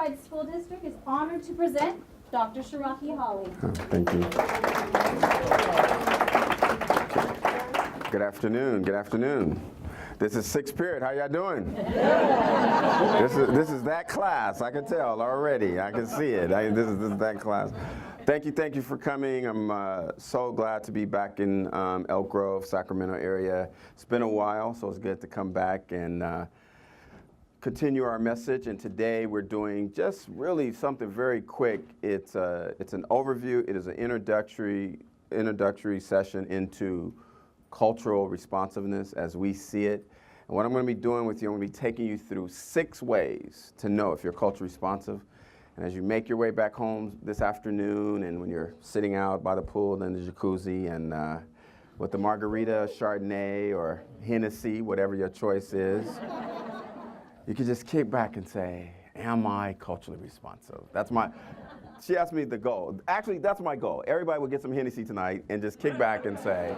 Unified School District is honored to present Dr. Sharrokey Hollie. Oh, thank you. Good afternoon. Good afternoon. This is sixth period. How y'all doing? This is that class. I can tell already. I can see it. This is that class. Thank you for coming. I'm so glad to be back in Elk Grove, Sacramento area. It's been a while, so it's good to come back and continue our message. And today we're doing just really something very quick. It's an overview. It is an introductory session into cultural responsiveness as we see it. And what I'm going to be doing with you, I'm going to be taking you through 6 ways to know if you're culturally responsive. And as you make your way back home this afternoon, and when you're sitting out by the pool in the jacuzzi and with the margarita, Chardonnay, or Hennessy, whatever your choice is, you can just kick back and say, am I culturally responsive? She asked me the goal. Actually, that's my goal. Everybody will get some Hennessy tonight and just kick back and say,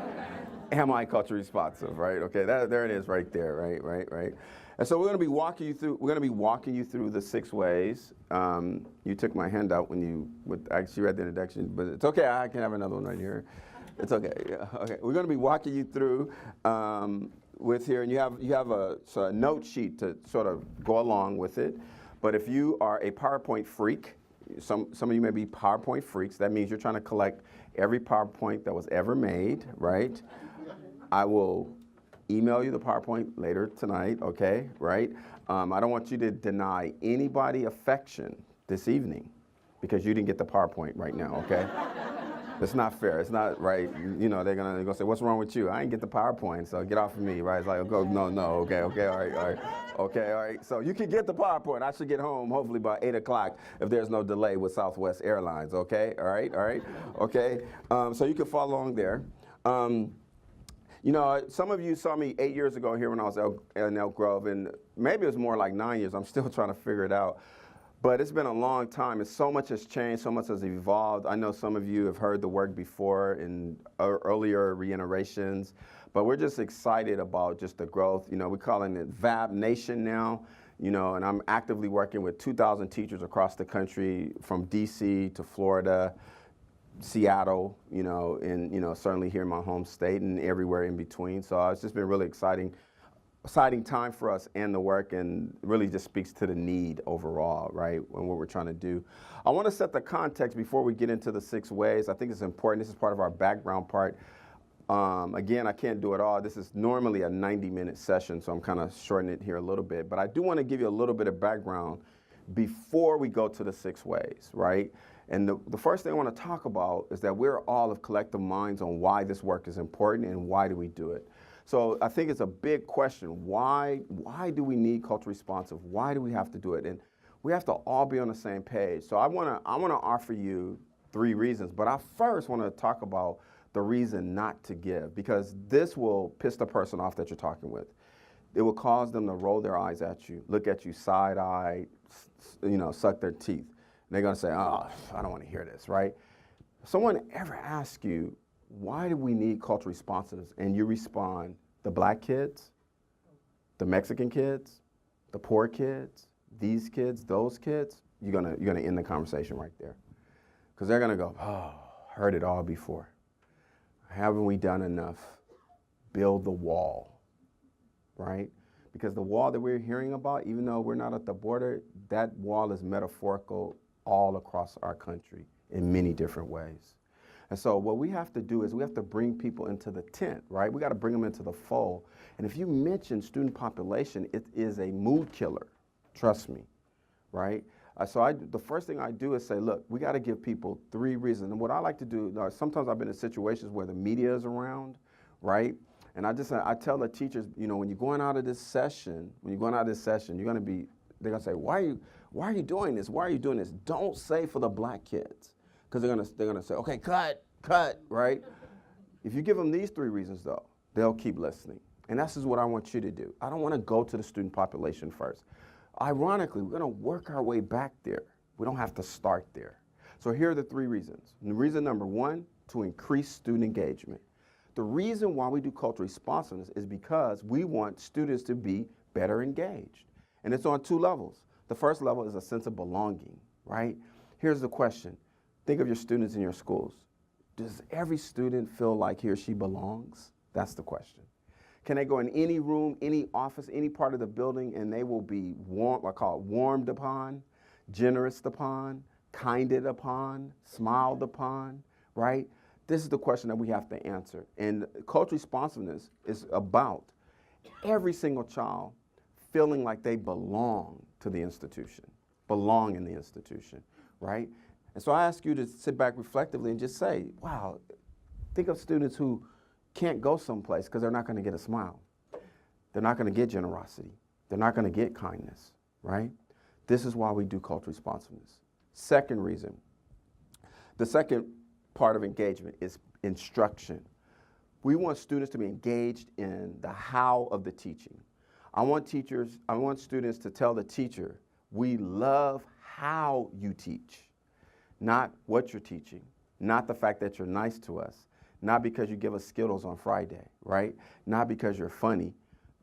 am I culturally responsive, right? Okay, there it is right there, right. And so we're going to be walking you through the 6 ways. You took my handout when you actually read the introduction, but it's okay. I can have another one right here. It's okay. Yeah, okay. We're going to be walking you through with here, and you have a note sheet to sort of go along with it. But if you are a PowerPoint freak, some of you may be PowerPoint freaks. That means you're trying to collect every PowerPoint that was ever made, right? I will email you the PowerPoint later tonight, okay, right? I don't want you to deny anybody affection this evening because you didn't get the PowerPoint right now, okay? It's not fair, it's not right. You know, they're gonna say, what's wrong with you? I didn't get the PowerPoint, so get off of me, right? It's like, no, okay, all right. So you can get the PowerPoint. I should get home hopefully by 8 o'clock if there's no delay with Southwest Airlines, okay? All right, okay? So you can follow along there. You know, some of you saw me 8 years ago here when I was in Elk Grove, and maybe it was more like 9 years. I'm still trying to figure it out. But it's been a long time, and so much has changed, so much has evolved. I know some of you have heard the work before in earlier reiterations, but we're just excited about just the growth. You know, we're calling it VAB Nation now, you know, and I'm actively working with 2,000 teachers across the country, from DC to Florida, Seattle, you know, and, you know, certainly here in my home state and everywhere in between. So it's just been really exciting time for us and the work, and really just speaks to the need overall, right, and what we're trying to do. I want to set the context before we get into the 6 ways. I think it's important. This is part of our background part. Again, I can't do it all. This is normally a 90-minute session, so I'm kind of shortening it here a little bit. But I do want to give you a little bit of background before we go to the 6 ways, right? And the first thing I want to talk about is that we're all of collective minds on why this work is important and why do we do it. So I think it's a big question. Why do we need culture responsive? Why do we have to do it? And we have to all be on the same page. So I want to offer you 3 reasons, but I first want to talk about the reason not to give, because this will piss the person off that you're talking with. It will cause them to roll their eyes at you, look at you side-eyed, you know, suck their teeth. And they're going to say, oh, I don't want to hear this, right? Someone ever ask you, why do we need cultural responsiveness? And you respond, the black kids, the Mexican kids, the poor kids, these kids, those kids, you're gonna end the conversation right there. Because they're gonna go, oh, heard it all before. Haven't we done enough? Build the wall, right? Because the wall that we're hearing about, even though we're not at the border, that wall is metaphorical all across our country in many different ways. And so what we have to do is we have to bring people into the tent, right? We got to bring them into the fold. And if you mention student population, it is a mood killer, trust me, right? So the first thing I do is say, look, we got to give people 3 reasons. And what I like to do, sometimes I've been in situations where the media is around, right? And I tell the teachers, you know, when you're going out of this session, they're going to say, why are you doing this? Why are you doing this? Don't say for the black kids. Because they're gonna say, okay, cut, right? If you give them these 3 reasons, though, they'll keep listening. And this is what I want you to do. I don't want to go to the student population first. Ironically, we're gonna work our way back there. We don't have to start there. So here are the 3 reasons. Reason number 1, to increase student engagement. The reason why we do cultural responsiveness is because we want students to be better engaged. And it's on 2 levels. The first level is a sense of belonging, right? Here's the question. Think of your students in your schools. Does every student feel like he or she belongs? That's the question. Can they go in any room, any office, any part of the building, and they will be warmed upon, generous upon, kinded upon, smiled upon, right? This is the question that we have to answer. And cultural responsiveness is about every single child feeling like they belong to the institution, belong in the institution, right? And so I ask you to sit back reflectively and just say, wow, think of students who can't go someplace because they're not going to get a smile. They're not going to get generosity. They're not going to get kindness, right? This is why we do cultural responsiveness. Second reason, the second part of engagement is instruction. We want students to be engaged in the how of the teaching. I want students to tell the teacher, we love how you teach, not what you're teaching, not the fact that you're nice to us, not because you give us Skittles on Friday, right? Not because you're funny,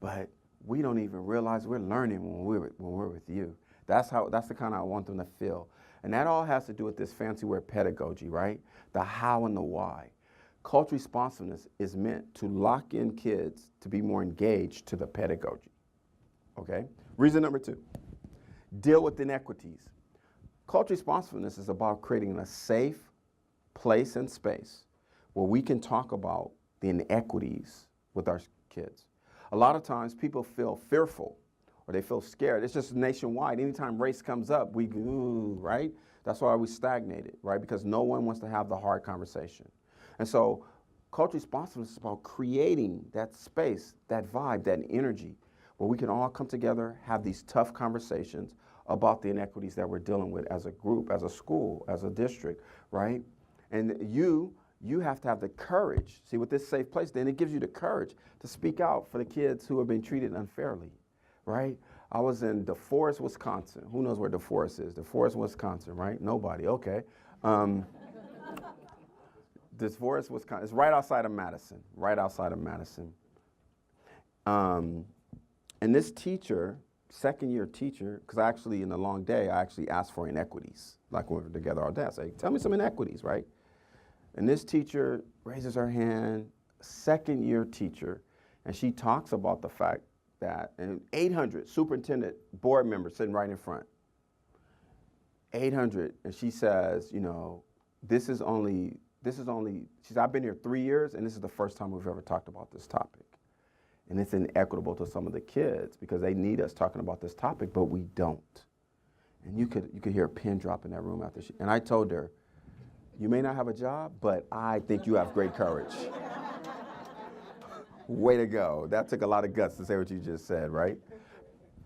but we don't even realize we're learning when we're with you. That's the kind I want them to feel. And that all has to do with this fancy word pedagogy, right? The how and the why. Cultural responsiveness is meant to lock in kids to be more engaged to the pedagogy, okay? Reason number 2, deal with inequities. Cultural responsiveness is about creating a safe place and space where we can talk about the inequities with our kids. A lot of times people feel fearful or they feel scared. It's just nationwide. Anytime race comes up, we go, right? That's why we stagnated, right? Because no one wants to have the hard conversation. And so cultural responsiveness is about creating that space, that vibe, that energy where we can all come together, have these tough conversations about the inequities that we're dealing with as a group, as a school, as a district, right? And you have to have the courage. See, with this safe place, then it gives you the courage to speak out for the kids who have been treated unfairly, right? I was in DeForest, Wisconsin. Who knows where DeForest is? DeForest, Wisconsin, right? Nobody, okay. DeForest, Wisconsin. It's right outside of Madison, right outside of Madison. And this teacher, second-year teacher, because actually in the long day, I actually asked for inequities. Like when we were together all day, I say, tell me some inequities, right? And this teacher raises her hand, second-year teacher, and she talks about the fact that, and 800 superintendent board members sitting right in front. 800, and she says, you know, this is only, she says, I've been here 3 years, and this is the first time we've ever talked about this topic. And it's inequitable to some of the kids because they need us talking about this topic, but we don't. And you could hear a pin drop in that room after and I told her, you may not have a job, but I think you have great courage. Way to go. That took a lot of guts to say what you just said, right?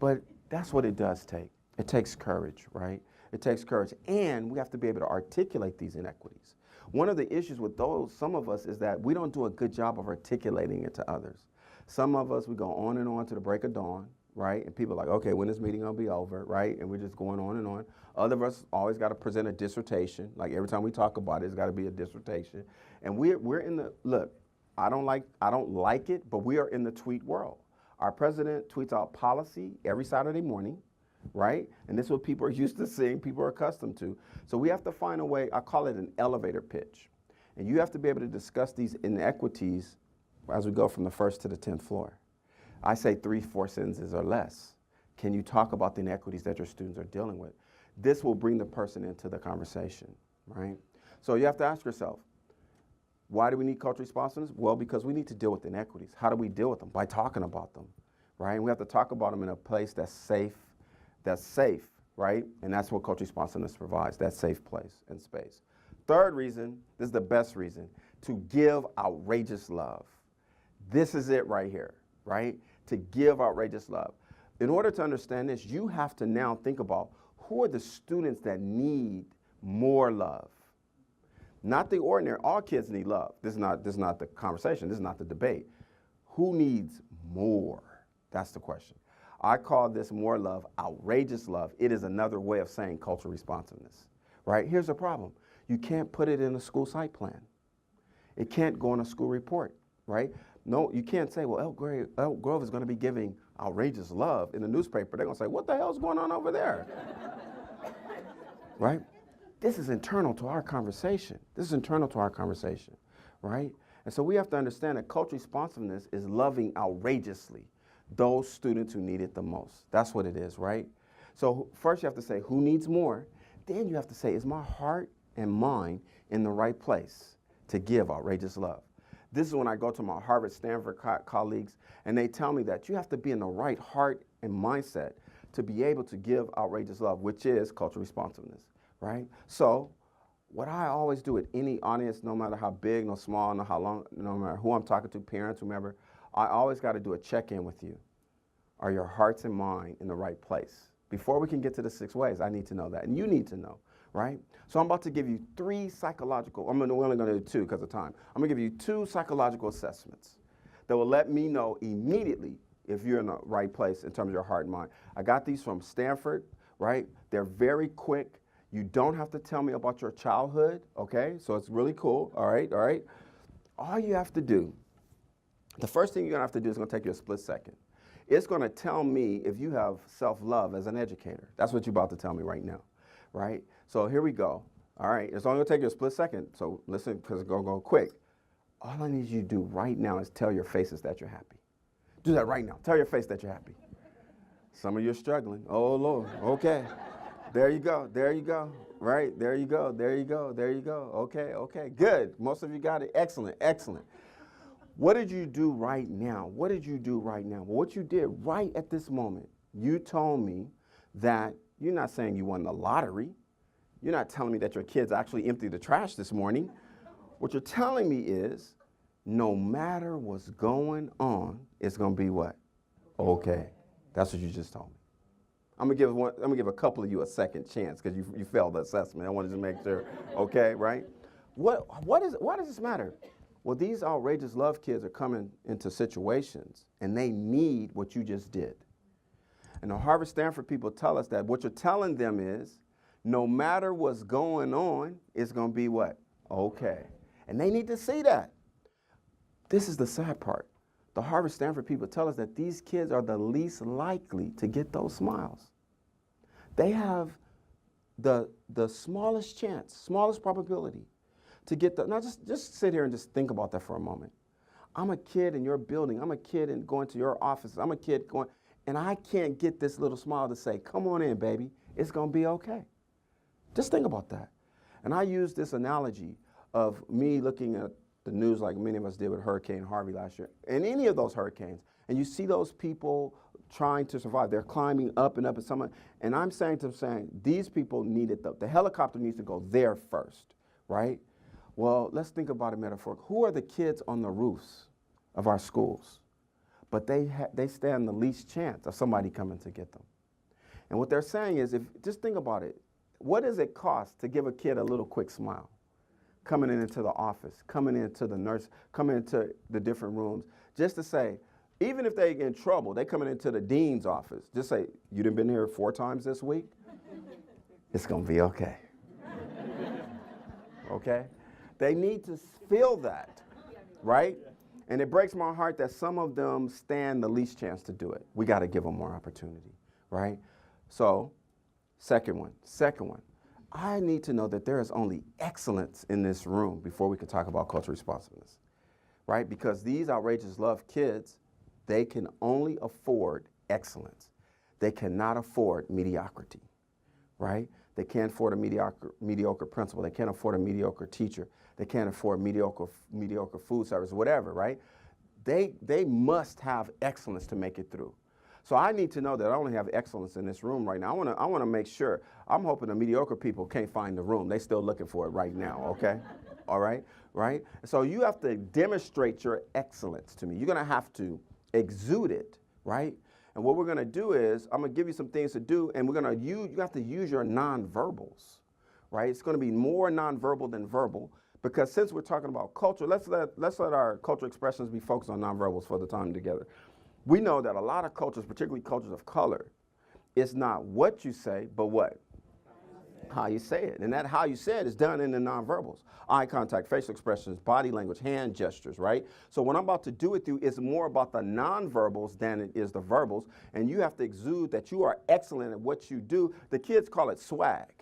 But that's what it does take. It takes courage, right? It takes courage. And we have to be able to articulate these inequities. One of the issues with some of us, is that we don't do a good job of articulating it to others. Some of us, we go on and on to the break of dawn, right? And people are like, okay, when is this meeting gonna be over, right? And we're just going on and on. Other of us always gotta present a dissertation. Like every time we talk about it, it's gotta be a dissertation. And we're in the, look, I don't like it, but we are in the tweet world. Our president tweets out policy every Saturday morning, right? And this is what people are used to seeing, people are accustomed to. So we have to find a way, I call it an elevator pitch. And you have to be able to discuss these inequities as we go from the 1st to the 10th floor. I say 3-4 sentences or less. Can you talk about the inequities that your students are dealing with? This will bring the person into the conversation, right? So you have to ask yourself, why do we need cultural responsiveness? Well, because we need to deal with inequities. How do we deal with them? By talking about them, right? And we have to talk about them in a place that's safe, right? And that's what cultural responsiveness provides, that safe place and space. Third reason, this is the best reason, to give outrageous love. This is it right here, right? To give outrageous love. In order to understand this, you have to now think about who are the students that need more love. Not the ordinary, all kids need love. This is not the conversation, this is not the debate. Who needs more? That's the question. I call this more love outrageous love. It is another way of saying cultural responsiveness, right? Here's the problem. You can't put it in a school site plan. It can't go on a school report, right? No, you can't say, well, Elk Grove is going to be giving outrageous love in the newspaper. They're going to say, what the hell's going on over there? Right? This is internal to our conversation. This is internal to our conversation, right? And so we have to understand that cultural responsiveness is loving outrageously those students who need it the most. That's what it is, right? So first you have to say, who needs more? Then you have to say, is my heart and mind in the right place to give outrageous love? This is when I go to my Harvard, Stanford colleagues, and they tell me that you have to be in the right heart and mindset to be able to give outrageous love, which is cultural responsiveness, right? So what I always do with any audience, no matter how big, no small, no how long, no matter who I'm talking to, parents, whomever, I always got to do a check-in with you. Are your hearts and mind in the right place? Before we can get to the 6 ways, I need to know that, and you need to know, right? So I'm about to give you 3 psychological, we're only going to do 2 because of time. I'm going to give you 2 psychological assessments that will let me know immediately if you're in the right place in terms of your heart and mind. I got these from Stanford, right? They're very quick. You don't have to tell me about your childhood, okay? So it's really cool, all right, all right? All you have to do, the first thing you're going to have to do is going to take you a split second. It's going to tell me if you have self-love as an educator. That's what you're about to tell me right now, right? So here we go. All right, it's only going to take you a split second, so listen because it's going to go quick. All I need you to do right now is tell your faces that you're happy. Do that right now. Tell your face that you're happy. Some of you are struggling. Oh, Lord. Okay. There you go. There you go. Right? There you go. There you go. There you go. Okay. Okay. Good. Most of you got it. Excellent. Excellent. What did you do right now? What did you do right now? Well, what you did right at this moment, you told me that you're not saying you won the lottery. You're not telling me that your kids actually emptied the trash this morning. What you're telling me is no matter what's going on, it's going to be what? Okay. That's what you just told me. I'm gonna give a couple of you a second chance because you failed the assessment. I wanted to make sure. Okay, right? Why does this matter? Well, these outrageous love kids are coming into situations and they need what you just did. And the Harvard, Stanford people tell us that what you're telling them is no matter what's going on, it's going to be what? Okay. And they need to see that. This is the sad part. The Harvard, Stanford people tell us that these kids are the least likely to get those smiles. They have the smallest chance, smallest probability to get the, now just sit here and just think about that for a moment. I'm a kid in your building. I'm a kid and going to your office. I'm a kid going, and I can't get this little smile to say, come on in, baby. It's going to be okay. Just think about that. And I use this analogy of me looking at the news like many of us did with Hurricane Harvey last year, and any of those hurricanes, and you see those people trying to survive. They're climbing up and up and someone, and I'm saying to them, these people needed the helicopter needs to go there first, right? Well, let's think about a metaphor. Who are the kids on the roofs of our schools? But they stand the least chance of somebody coming to get them. And what they're saying is, just think about it. What does it cost to give a kid a little quick smile? Coming into the office, coming into the nurse, coming into the different rooms, just to say, even if they get in trouble, they coming into the dean's office, just say, you done been here 4 times this week? It's gonna be okay. Okay? They need to feel that, right? And it breaks my heart that some of them stand the least chance to do it. We gotta give them more opportunity, right? So, second one. I need to know that there is only excellence in this room before we can talk about cultural responsiveness, right? Because these outrageous love kids, they can only afford excellence. They cannot afford mediocrity, right? They can't afford a mediocre principal. They can't afford a mediocre teacher. They can't afford mediocre food service, whatever, right? They must have excellence to make it through. So I need to know that I only have excellence in this room right now. I want to make sure. I'm hoping the mediocre people can't find the room. They're still looking for it right now, okay? All right, right? So you have to demonstrate your excellence to me. You're going to have to exude it, right? And what we're going to do is I'm going to give you some things to do, and you have to use your nonverbals, right? It's going to be more nonverbal than verbal, because since we're talking about culture, let's let our cultural expressions be focused on nonverbals for the time together. We know that a lot of cultures, particularly cultures of color, it's not what you say, but what? how you say it. And that how you say it is done in the nonverbals. Eye contact, facial expressions, body language, hand gestures, right? So what I'm about to do with you is more about the nonverbals than it is the verbals. And you have to exude that you are excellent at what you do. The kids call it swag,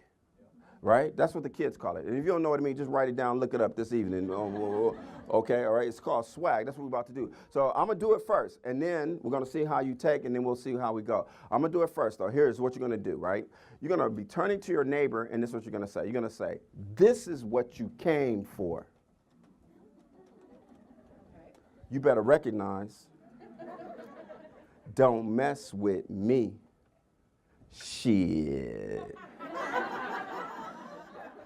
right? That's what the kids call it. And if you don't know what I mean, just write it down, look it up this evening. Okay, all right? It's called swag. That's what we're about to do. So I'm going to do it first, and then we're going to see how you take, and then we'll see how we go. I'm going to do it first, though. Here's what you're going to do, right? You're going to be turning to your neighbor, and this is what you're going to say. You're going to say, this is what you came for. You better recognize, don't mess with me. Shit.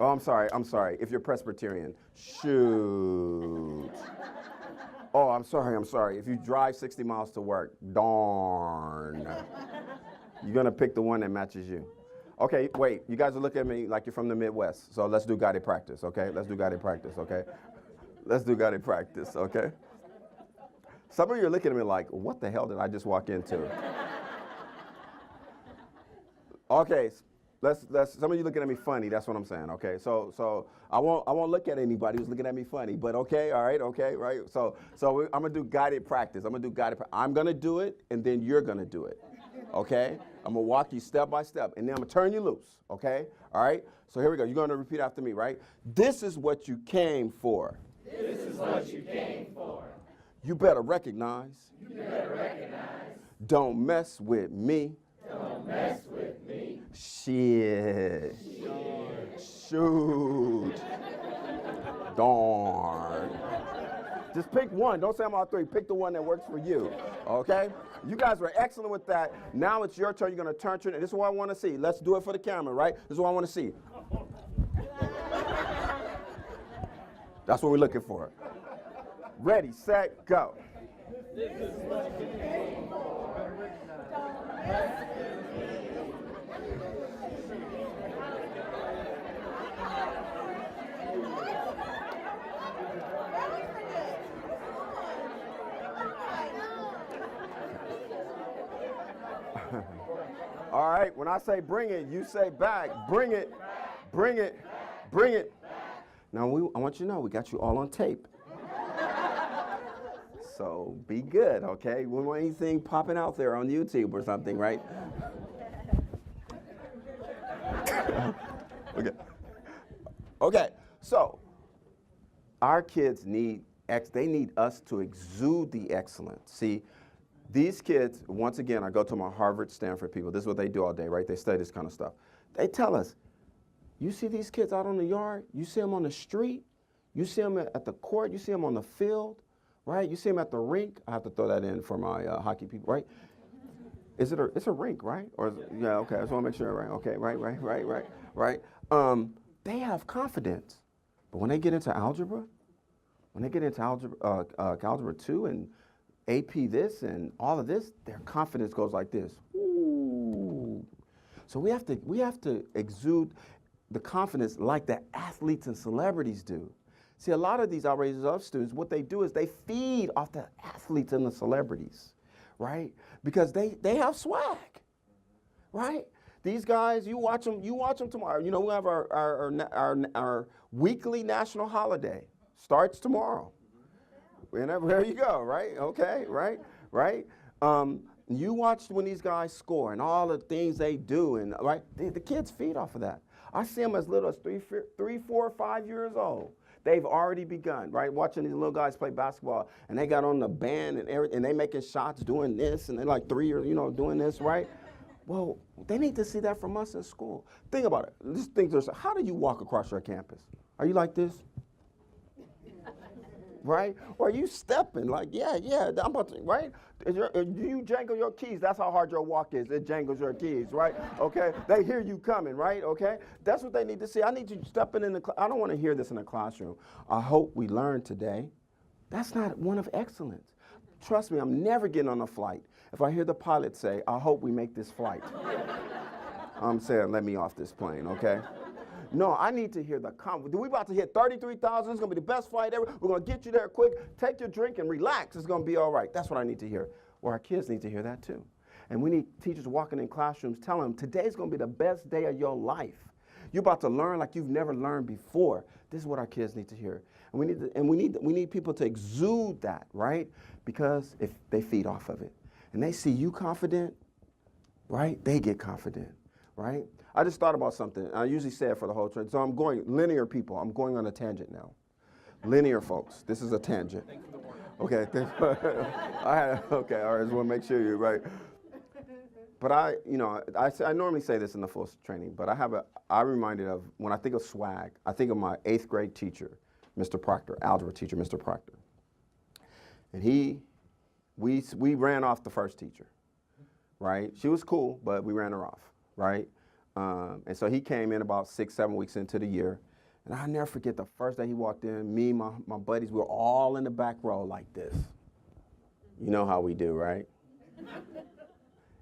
Oh, I'm sorry. If you're Presbyterian, shoot. Oh, I'm sorry. If you drive 60 miles to work, darn. You're gonna pick the one that matches you. Okay, wait, you guys are looking at me like you're from the Midwest, so let's do guided practice, okay? Let's do guided practice, okay? Let's do guided practice, okay? Some of you are looking at me like, what the hell did I just walk into? Okay. Some of you looking at me funny, that's what I'm saying, okay? So I won't look at anybody who's looking at me funny, but okay, all right, okay, right? So I'm gonna do guided practice. I'm gonna do it, and then you're gonna do it, okay? I'm gonna walk you step by step, and then I'm gonna turn you loose, okay? All right? So here we go. You're gonna repeat after me, right? This is what you came for. This is what you came for. You better recognize. You better recognize. Don't mess with me. Don't mess with me. Shit. Shoot. Darn. Just pick one. Don't say I'm all three. Pick the one that works for you. Okay? You guys were excellent with that. Now it's your turn. You're going to turn. And this is what I want to see. Let's do it for the camera, right? This is what I want to see. That's what we're looking for. Ready, set, go. This is what you came for. Don't mess with me. All right, when I say bring it, you say back. Bring it, bring it, bring it. Now, I want you to know we got you all on tape. So be good, okay? We don't want anything popping out there on YouTube or something, right? Okay, so our kids need us to exude the excellence. See, these kids, once again, I go to my Harvard, Stanford people. This is what they do all day, right? They study this kind of stuff. They tell us, you see these kids out on the yard, you see them on the street, you see them at the court, you see them on the field, right? You see them at the rink. I have to throw that in for my hockey people, right? It's a rink, right? Or yeah, okay, I just want to make sure, right? Okay, right. They have confidence, but when they get into algebra, algebra 2 and AP this and all of this, their confidence goes like this. Ooh. So we have to exude the confidence like the athletes and celebrities do. See, a lot of these outrageous love students, what they do is they feed off the athletes and the celebrities, right? Because they have swag, right? These guys, you watch them tomorrow. You know, we have our weekly national holiday. Starts tomorrow. There you go, right? Okay, right? You watch when these guys score and all the things they do, and right, the kids feed off of that. I see them as little as 3, 4, 5 years old. They've already begun, right? Watching these little guys play basketball, and they got on the band and everything, and they making shots doing this, and they're like 3 years, doing this, right? Well, they need to see that from us in school. Think about it. Just think to yourself, how do you walk across your campus? Are you like this? Right? Or are you stepping like, yeah, I'm about to, right? Do you jangle your keys? That's how hard your walk is. It jangles your keys, right? Okay? They hear you coming, right? Okay? That's what they need to see. I need you stepping in the I don't want to hear this in the classroom. I hope we learn today. That's not one of excellence. Trust me, I'm never getting on a flight if I hear the pilot say, I hope we make this flight. I'm saying, let me off this plane, okay? No, I need to hear the confidence. We're about to hit 33,000. It's going to be the best flight ever. We're going to get you there quick. Take your drink and relax. It's going to be all right. That's what I need to hear. Well, our kids need to hear that too. And we need teachers walking in classrooms telling them, today's going to be the best day of your life. You're about to learn like you've never learned before. This is what our kids need to hear. And we need people to exude that, right? Because if they feed off of it and they see you confident, right? They get confident, right? I just thought about something. I usually say it for the whole trip. So I'm going, linear people, I'm going on a tangent now. Linear folks, this is a tangent. Okay, okay, all right, just want to make sure you're right. But I normally say this in the full strength training, but I'm reminded of, when I think of swag, I think of my 8th grade teacher, Mr. Proctor, algebra teacher, Mr. Proctor. And we ran off the first teacher, right? She was cool, but we ran her off, right? And so he came in about 6, 7 weeks into the year. And I'll never forget the first day he walked in, me, my buddies, we were all in the back row like this. You know how we do, right?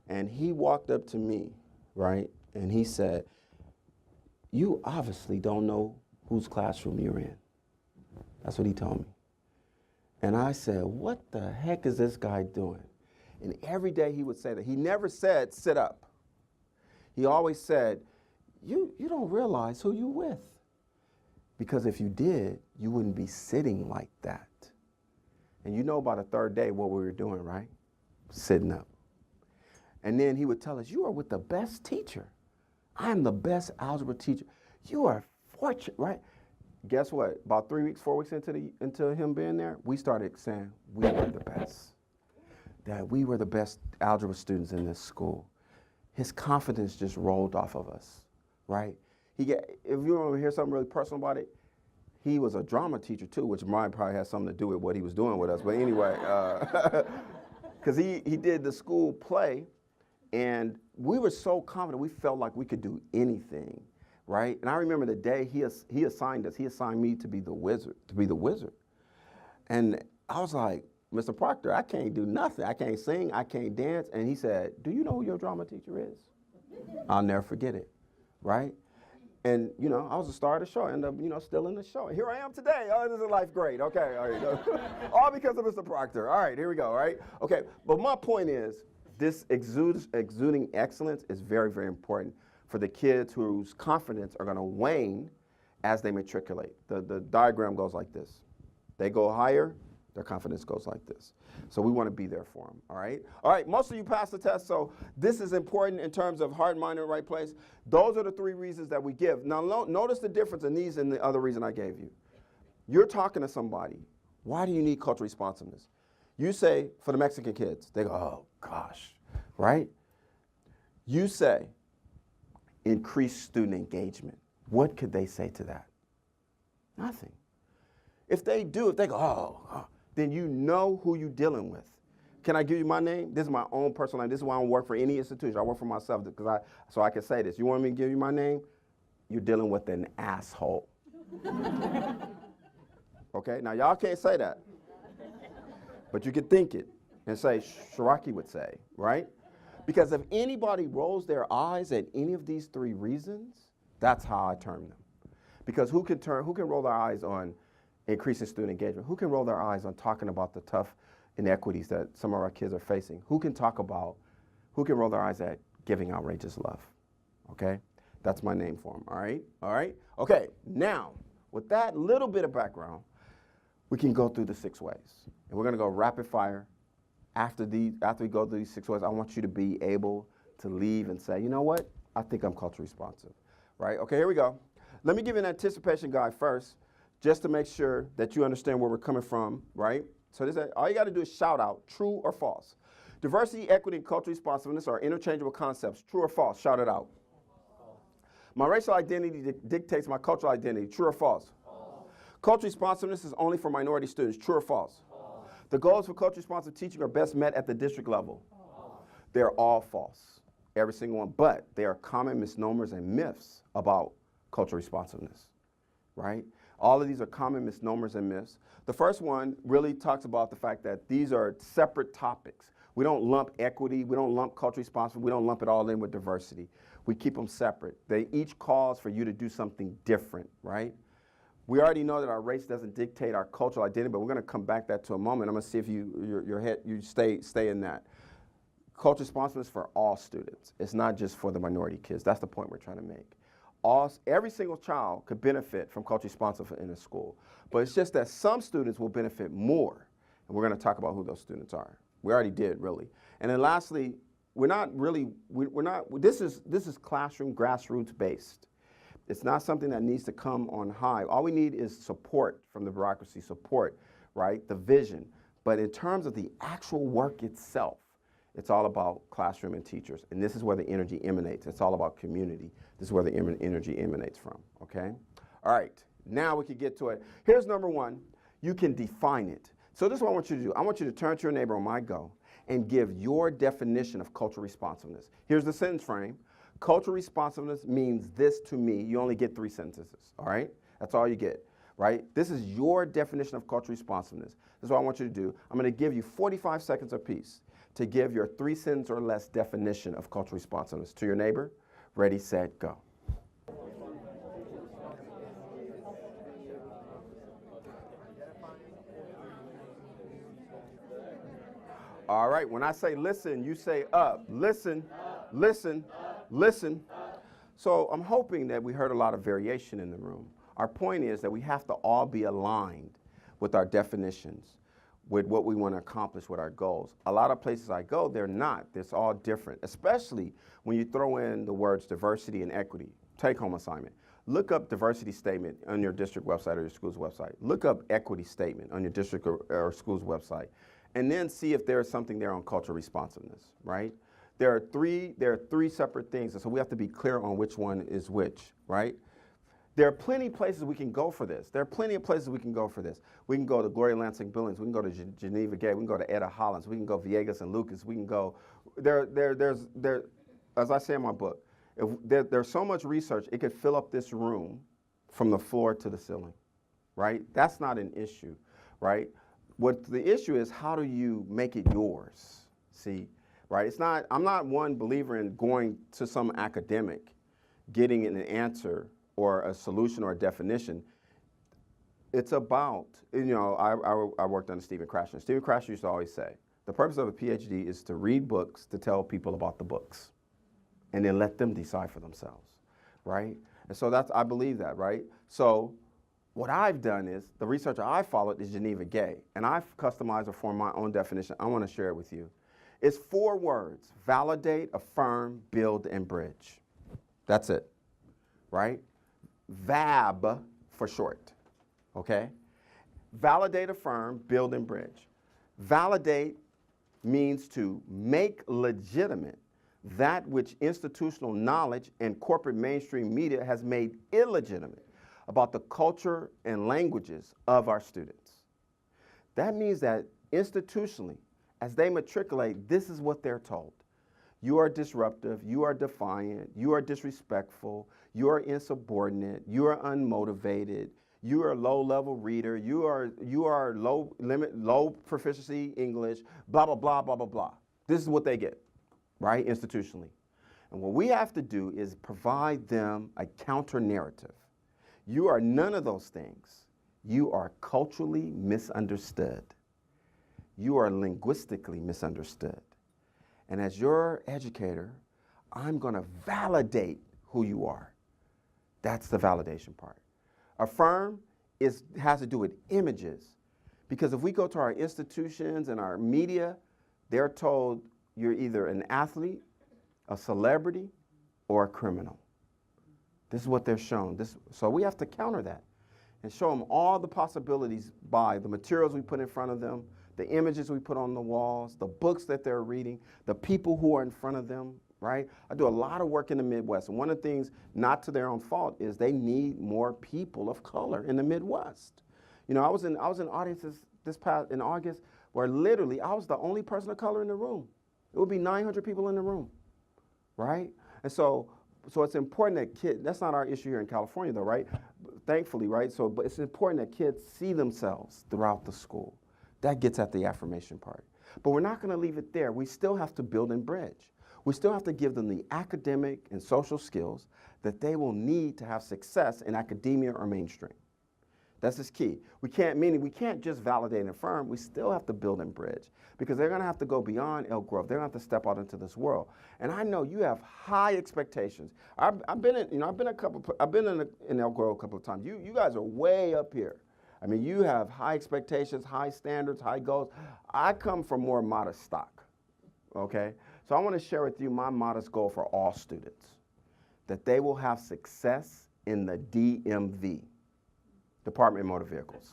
And he walked up to me, right? And he said, "You obviously don't know whose classroom you're in." That's what he told me. And I said, "What the heck is this guy doing?" And every day he would say that. He never said, "Sit up." He always said, you don't realize who you're with. Because if you did, you wouldn't be sitting like that. And you know by the 3rd day what we were doing, right? Sitting up. And then he would tell us, "You are with the best teacher. I am the best algebra teacher. You are fortunate," right? Guess what? About 3 weeks, 4 weeks into him being there, we started saying we were the best. That we were the best algebra students in this school. His confidence just rolled off of us, right? If you want to hear something really personal about it, he was a drama teacher too, which mine probably has something to do with what he was doing with us. But anyway, because he did the school play, and we were so confident, we felt like we could do anything, right? And I remember the day he assigned us, he assigned me to be the wizard, And I was like, "Mr. Proctor, I can't do nothing. I can't sing, I can't dance." And he said, "Do you know who your drama teacher is?" I'll never forget it, right? And, I was the star of the show. I ended up, still in the show. And here I am today. Oh, this is life great. Okay, all right. All because of Mr. Proctor. All right, here we go, all right? Okay, but my point is, this exuding excellence is very, very important for the kids whose confidence are going to wane as they matriculate. The diagram goes like this. They go higher, their confidence goes like this. So we want to be there for them, all right? All right, most of you passed the test, so this is important in terms of heart, mind, and right place. Those are the 3 reasons that we give. Now, notice the difference in these and the other reason I gave you. You're talking to somebody. Why do you need cultural responsiveness? You say, for the Mexican kids, they go, "Oh, gosh," right? You say, increase student engagement. What could they say to that? Nothing. If they go, "Oh," then you know who you're dealing with. Can I give you my name? This is my own personal name. This is why I don't work for any institution. I work for myself so I can say this. You want me to give you my name? You're dealing with an asshole. Okay, now y'all can't say that. But you can think it and say, Sharrokey would say, right? Because if anybody rolls their eyes at any of these 3 reasons, that's how I term them. Because who can roll their eyes on increasing student engagement? Who can roll their eyes on talking about the tough inequities that some of our kids are facing? Who can roll their eyes at giving outrageous love? Okay, that's my name for them, all right? All right, okay, now, with that little bit of background, we can go through the 6 ways. And we're gonna go rapid fire. After we go through these 6 ways, I want you to be able to leave and say, "You know what? I think I'm culturally responsive," right? Okay, here we go. Let me give you an anticipation guide first, just to make sure that you understand where we're coming from, right? So all you got to do is shout out, true or false. Diversity, equity, and cultural responsiveness are interchangeable concepts. True or false? Shout it out. My racial identity dictates my cultural identity. True or false? Cultural responsiveness is only for minority students. True or false? The goals for culturally responsive teaching are best met at the district level. They're all false, every single one. But they are common misnomers and myths about cultural responsiveness, right? All of these are common misnomers and myths. The first one really talks about the fact that these are separate topics. We don't lump equity, we don't lump cultural responsibility, we don't lump it all in with diversity. We keep them separate. They each cause for you to do something different, right? We already know that our race doesn't dictate our cultural identity, but we're gonna come back to a moment. I'm gonna see if you stay in that. Cultural responsiveness for all students. It's not just for the minority kids. That's the point we're trying to make. Every single child could benefit from culturally responsive in a school. But it's just that some students will benefit more. And we're going to talk about who those students are. We already did, really. And then lastly, this is classroom grassroots based. It's not something that needs to come on high. All we need is support from the bureaucracy, support, right? The vision. But in terms of the actual work itself, it's all about classroom and teachers. And this is where the energy emanates. It's all about community. This is where the energy emanates from, okay? All right, now we can get to it. Here's number one. You can define it. So this is what I want you to do. I want you to turn to your neighbor on my go and give your definition of cultural responsiveness. Here's the sentence frame. Cultural responsiveness means this to me. You only get 3 sentences, all right? That's all you get, right? This is your definition of cultural responsiveness. This is what I want you to do. I'm going to give you 45 seconds apiece to give your 3-sentence or less definition of cultural responsiveness to your neighbor. Ready, set, go. All right, when I say listen, you say up. Listen, listen, listen. So I'm hoping that we heard a lot of variation in the room. Our point is that we have to all be aligned with our definitions, with what we want to accomplish with our goals. A lot of places I go, they're not. It's all different, especially when you throw in the words diversity and equity. Take-home assignment. Look up diversity statement on your district website or your school's website. Look up equity statement on your district or school's website. And then see if there is something there on cultural responsiveness, right? There are three separate things, and so we have to be clear on which one is which, right? There are plenty of places we can go for this. There are plenty of places we can go for this. We can go to Gloria Lansing Billings. We can go to Geneva Gay. We can go to Etta Hollins. We can go Villegas and Lucas. We can go, as I say in my book, there's so much research, it could fill up this room from the floor to the ceiling, right? That's not an issue, right? What the issue is, how do you make it yours? See, right? I'm not one believer in going to some academic, getting an answer or a solution or a definition. It's about, I worked under Stephen Krasher. Stephen Krasher used to always say, the purpose of a PhD is to read books to tell people about the books and then let them decide for themselves, right? And so I believe that, right? So what I've done is, the research I followed is Geneva Gay, and I've customized or formed my own definition. I want to share it with you. It's 4 words: validate, affirm, build, and bridge. That's it, right? VAB for short, okay? Validate, affirm, build, and bridge. Validate means to make legitimate that which institutional knowledge and corporate mainstream media has made illegitimate about the culture and languages of our students. That means that institutionally, as they matriculate, this is what they're told. You are disruptive, you are defiant, you are disrespectful, you are insubordinate, you are unmotivated, you are a low-level reader, you are low proficiency English, blah, blah, blah, blah, blah, blah. This is what they get, right, institutionally. And what we have to do is provide them a counter-narrative. You are none of those things. You are culturally misunderstood. You are linguistically misunderstood. And as your educator, I'm going to validate who you are. That's the validation part. Affirm has to do with images. Because if we go to our institutions and our media, they're told you're either an athlete, a celebrity, or a criminal. This is what they're shown. So we have to counter that and show them all the possibilities by the materials we put in front of them, the images we put on the walls, the books that they're reading, the people who are in front of them, right? I do a lot of work in the Midwest, and one of the things, not to their own fault, is they need more people of color in the Midwest. You know, I was in audiences in August where literally I was the only person of color in the room. It would be 900 people in the room, right? And so it's important that kids, that's not our issue here in California though, right? Thankfully, right? But it's important that kids see themselves throughout the school. That gets at the affirmation part. But we're not going to leave it there. We still have to build and bridge. We still have to give them the academic and social skills that they will need to have success in academia or mainstream. That's just key. We can't just validate and affirm. We still have to build and bridge because they're going to have to go beyond Elk Grove. They're going to have to step out into this world. And I know you have high expectations. I've been in Elk Grove a couple of times. You guys are way up here. I mean, you have high expectations, high standards, high goals. I come from more modest stock. Okay? So I want to share with you my modest goal for all students, that they will have success in the DMV. Department of Motor Vehicles.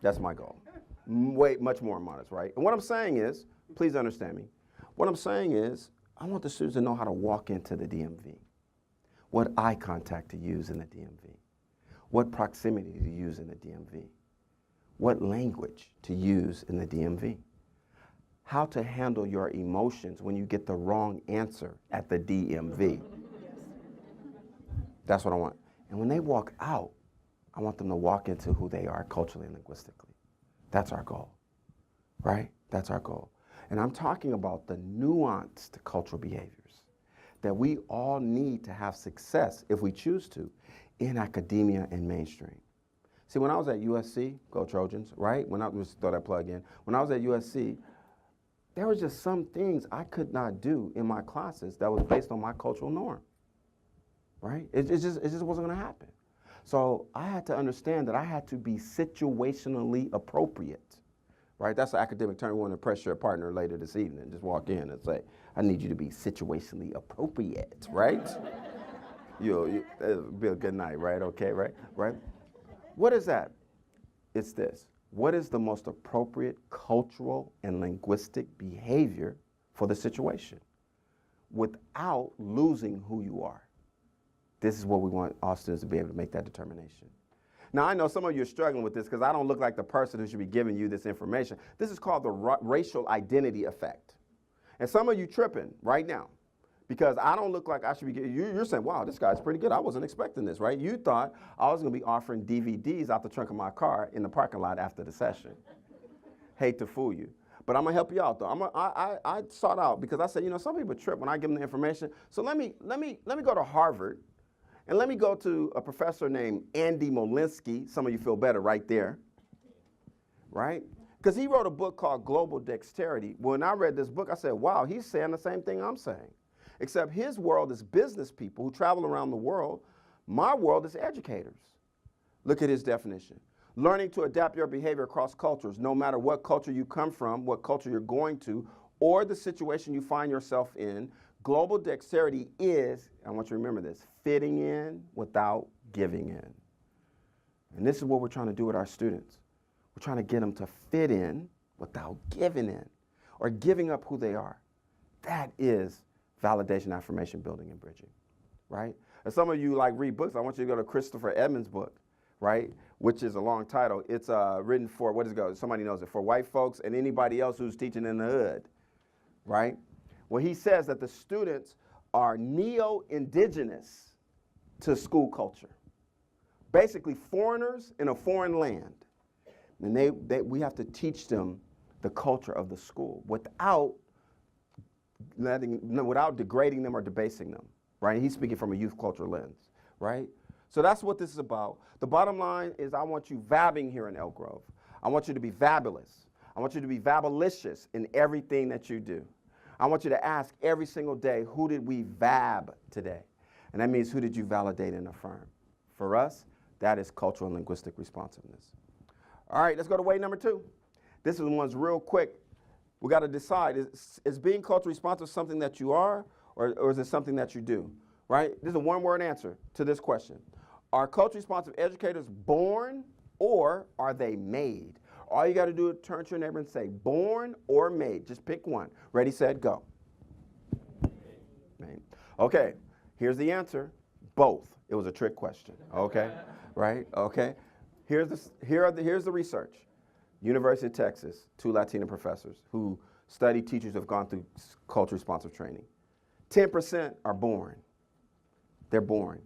That's my goal. Much more modest, right? And what I'm saying is, please understand me. What I'm saying is, I want the students to know how to walk into the DMV, what eye contact to use in the DMV, what proximity to use in the DMV, what language to use in the DMV, how to handle your emotions when you get the wrong answer at the DMV. That's what I want. And when they walk out, I want them to walk into who they are culturally and linguistically. That's our goal, right? That's our goal. And I'm talking about the nuanced cultural behaviors that we all need to have success, if we choose to, in academia and mainstream. See, when I was at USC, go Trojans, right? Just throw that plug in. When I was at USC, there was just some things I could not do in my classes that was based on my cultural norm, right? It just wasn't gonna happen. So I had to understand that I had to be situationally appropriate, right? That's an academic term. We want to impress your partner later this evening. Just walk in and say, I need you to be situationally appropriate, right? It'll be a good night, right? Okay, right? What is that? It's this. What is the most appropriate cultural and linguistic behavior for the situation without losing who you are? This is what we want all students to be able to make that determination. Now, I know some of you are struggling with this because I don't look like the person who should be giving you this information. This is called the racial identity effect. And some of you tripping right now because I don't look like I should be giving you. You're saying, wow, this guy's pretty good. I wasn't expecting this, right? You thought I was going to be offering DVDs out the trunk of my car in the parking lot after the session. Hate to fool you. But I'm going to help you out, though. I sought out because I said, some people trip when I give them the information. So let me go to Harvard. And let me go to a professor named Andy Molinsky. Some of you feel better right there, right? Because he wrote a book called Global Dexterity. When I read this book, I said, wow, he's saying the same thing I'm saying. Except his world is business people who travel around the world. My world is educators. Look at his definition. Learning to adapt your behavior across cultures, no matter what culture you come from, what culture you're going to, or the situation you find yourself in. Global dexterity is, I want you to remember this, fitting in without giving in. And this is what we're trying to do with our students. We're trying to get them to fit in without giving in or giving up who they are. That is validation, affirmation, building, and bridging, right? And some of you like read books. I want you to go to Christopher Edmonds' book, right, which is a long title. It's written for, what does it go? Somebody knows it, for white folks and anybody else who's teaching in the hood, right? Well, he says that the students are neo-indigenous to school culture. Basically, foreigners in a foreign land. And we have to teach them the culture of the school without degrading them or debasing them, right? He's speaking from a youth culture lens, right? So that's what this is about. The bottom line is I want you vabbing here in Elk Grove. I want you to be fabulous. I want you to be fabulicious in everything that you do. I want you to ask every single day, who did we vab today? And that means who did you validate and affirm? For us, that is cultural and linguistic responsiveness. All right, let's go to way number 2. This is one's real quick. We got to decide, is being culturally responsive something that you are or is it something that you do, right? This is a one-word answer to this question. Are culturally responsive educators born or are they made? All you got to do is turn to your neighbor and say, born or made. Just pick one. Ready, set, go. Made. Okay, here's the answer. Both. It was a trick question. Okay, right? Okay. Here's the research. University of Texas, 2 Latina professors who study teachers who have gone through culture responsive training. 10% are born. They're born.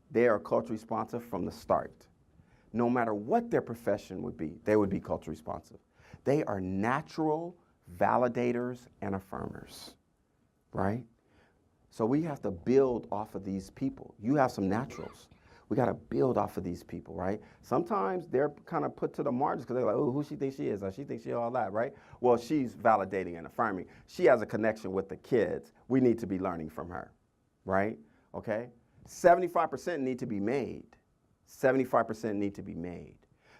They are culture responsive from the start. No matter what their profession would be, they would be culture responsive. They are natural validators and affirmers, right? So we have to build off of these people. You have some naturals. We got to build off of these people, right? Sometimes they're kind of put to the margins because they're like, oh, who she thinks she is? Or she thinks she all that, right? Well, she's validating and affirming. She has a connection with the kids. We need to be learning from her, right? Okay? 75% need to be made. 75% need to be made.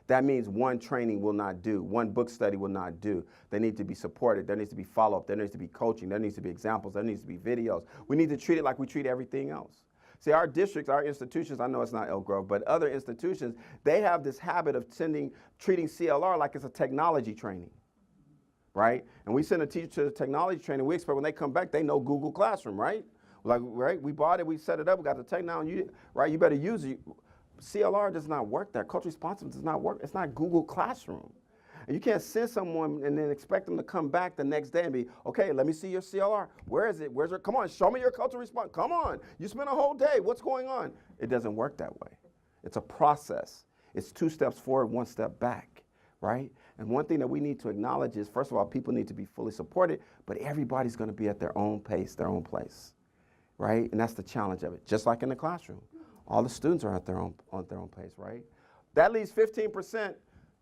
That means one training will not do. One book study will not do. They need to be supported. There needs to be follow-up. There needs to be coaching. There needs to be examples. There needs to be videos. We need to treat it like we treat everything else. See, our districts, our institutions, I know it's not Elk Grove, but other institutions, they have this habit of treating CLR like it's a technology training, right? And we send a teacher to the technology training, we expect when they come back, they know Google Classroom, right? Like, right, we bought it, we set it up, we got the technology, right? You better use it. CLR does not work there. Cultural responsiveness does not work. It's not Google Classroom. And you can't send someone and then expect them to come back the next day and be, okay, let me see your CLR. Where is it? Where's it? Come on, show me your cultural response. Come on. You spent a whole day. What's going on? It doesn't work that way. It's a process. It's 2 steps forward, 1 step back, right? And one thing that we need to acknowledge is, first of all, people need to be fully supported, but everybody's going to be at their own pace, their own place, right? And that's the challenge of it, just like in the classroom. All the students are at their own pace, right? That leaves 15%.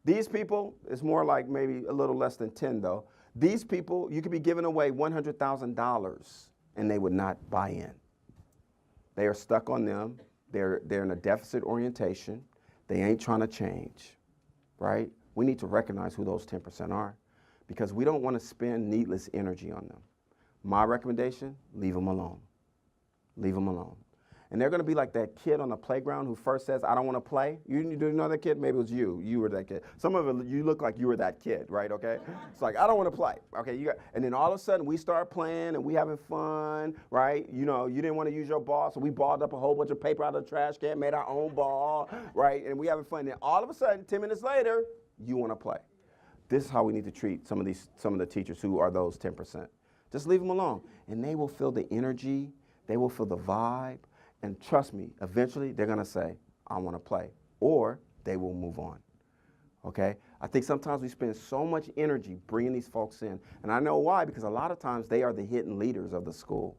These people, it's more like maybe a little less than 10 though. These people, you could be giving away $100,000 and they would not buy in. They are stuck on them. They're in a deficit orientation. They ain't trying to change, right? We need to recognize who those 10% are because we don't want to spend needless energy on them. My recommendation, leave them alone. Leave them alone. And they're going to be like that kid on the playground who first says, I don't want to play. You know that kid? Maybe it was you. You were that kid. Some of it, you look like you were that kid, right? Okay? It's like, I don't want to play. Okay? And then all of a sudden, we start playing and we having fun, right? You know, you didn't want to use your ball, so we balled up a whole bunch of paper out of the trash can, made our own ball, right? And we having fun. And then all of a sudden, 10 minutes later, you want to play. This is how we need to treat some of the teachers who are those 10%. Just leave them alone. And they will feel the energy. They will feel the vibe. And trust me, eventually they're going to say, I want to play, or they will move on, okay? I think sometimes we spend so much energy bringing these folks in, and I know why, because a lot of times they are the hidden leaders of the school,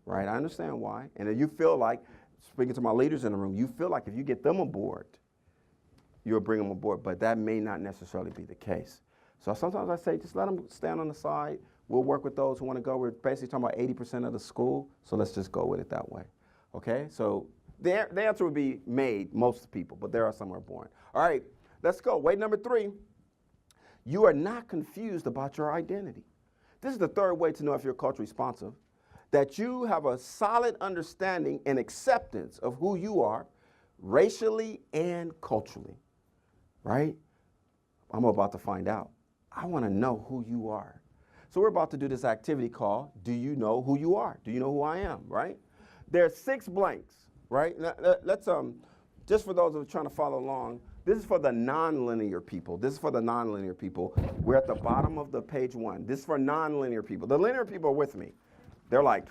right? I understand why, and you feel like, speaking to my leaders in the room, you feel like if you get them aboard, you'll bring them aboard, but that may not necessarily be the case. So sometimes I say, just let them stand on the side. We'll work with those who want to go. We're basically talking about 80% of the school, so let's just go with it that way. Okay, so the answer would be made, most people, but there are some who are born. All right, let's go. Way number 3, you are not confused about your identity. This is the third way to know if you're culturally responsive, that you have a solid understanding and acceptance of who you are, racially and culturally, right? I'm about to find out. I want to know who you are. So we're about to do this activity called, do you know who you are? Do you know who I am, right? There's 6 blanks, right? Now, let's, just for those who are trying to follow along, this is for the nonlinear people. This is for the nonlinear people. We're at the bottom of the page 1. This is for nonlinear people. The linear people are with me. They're like,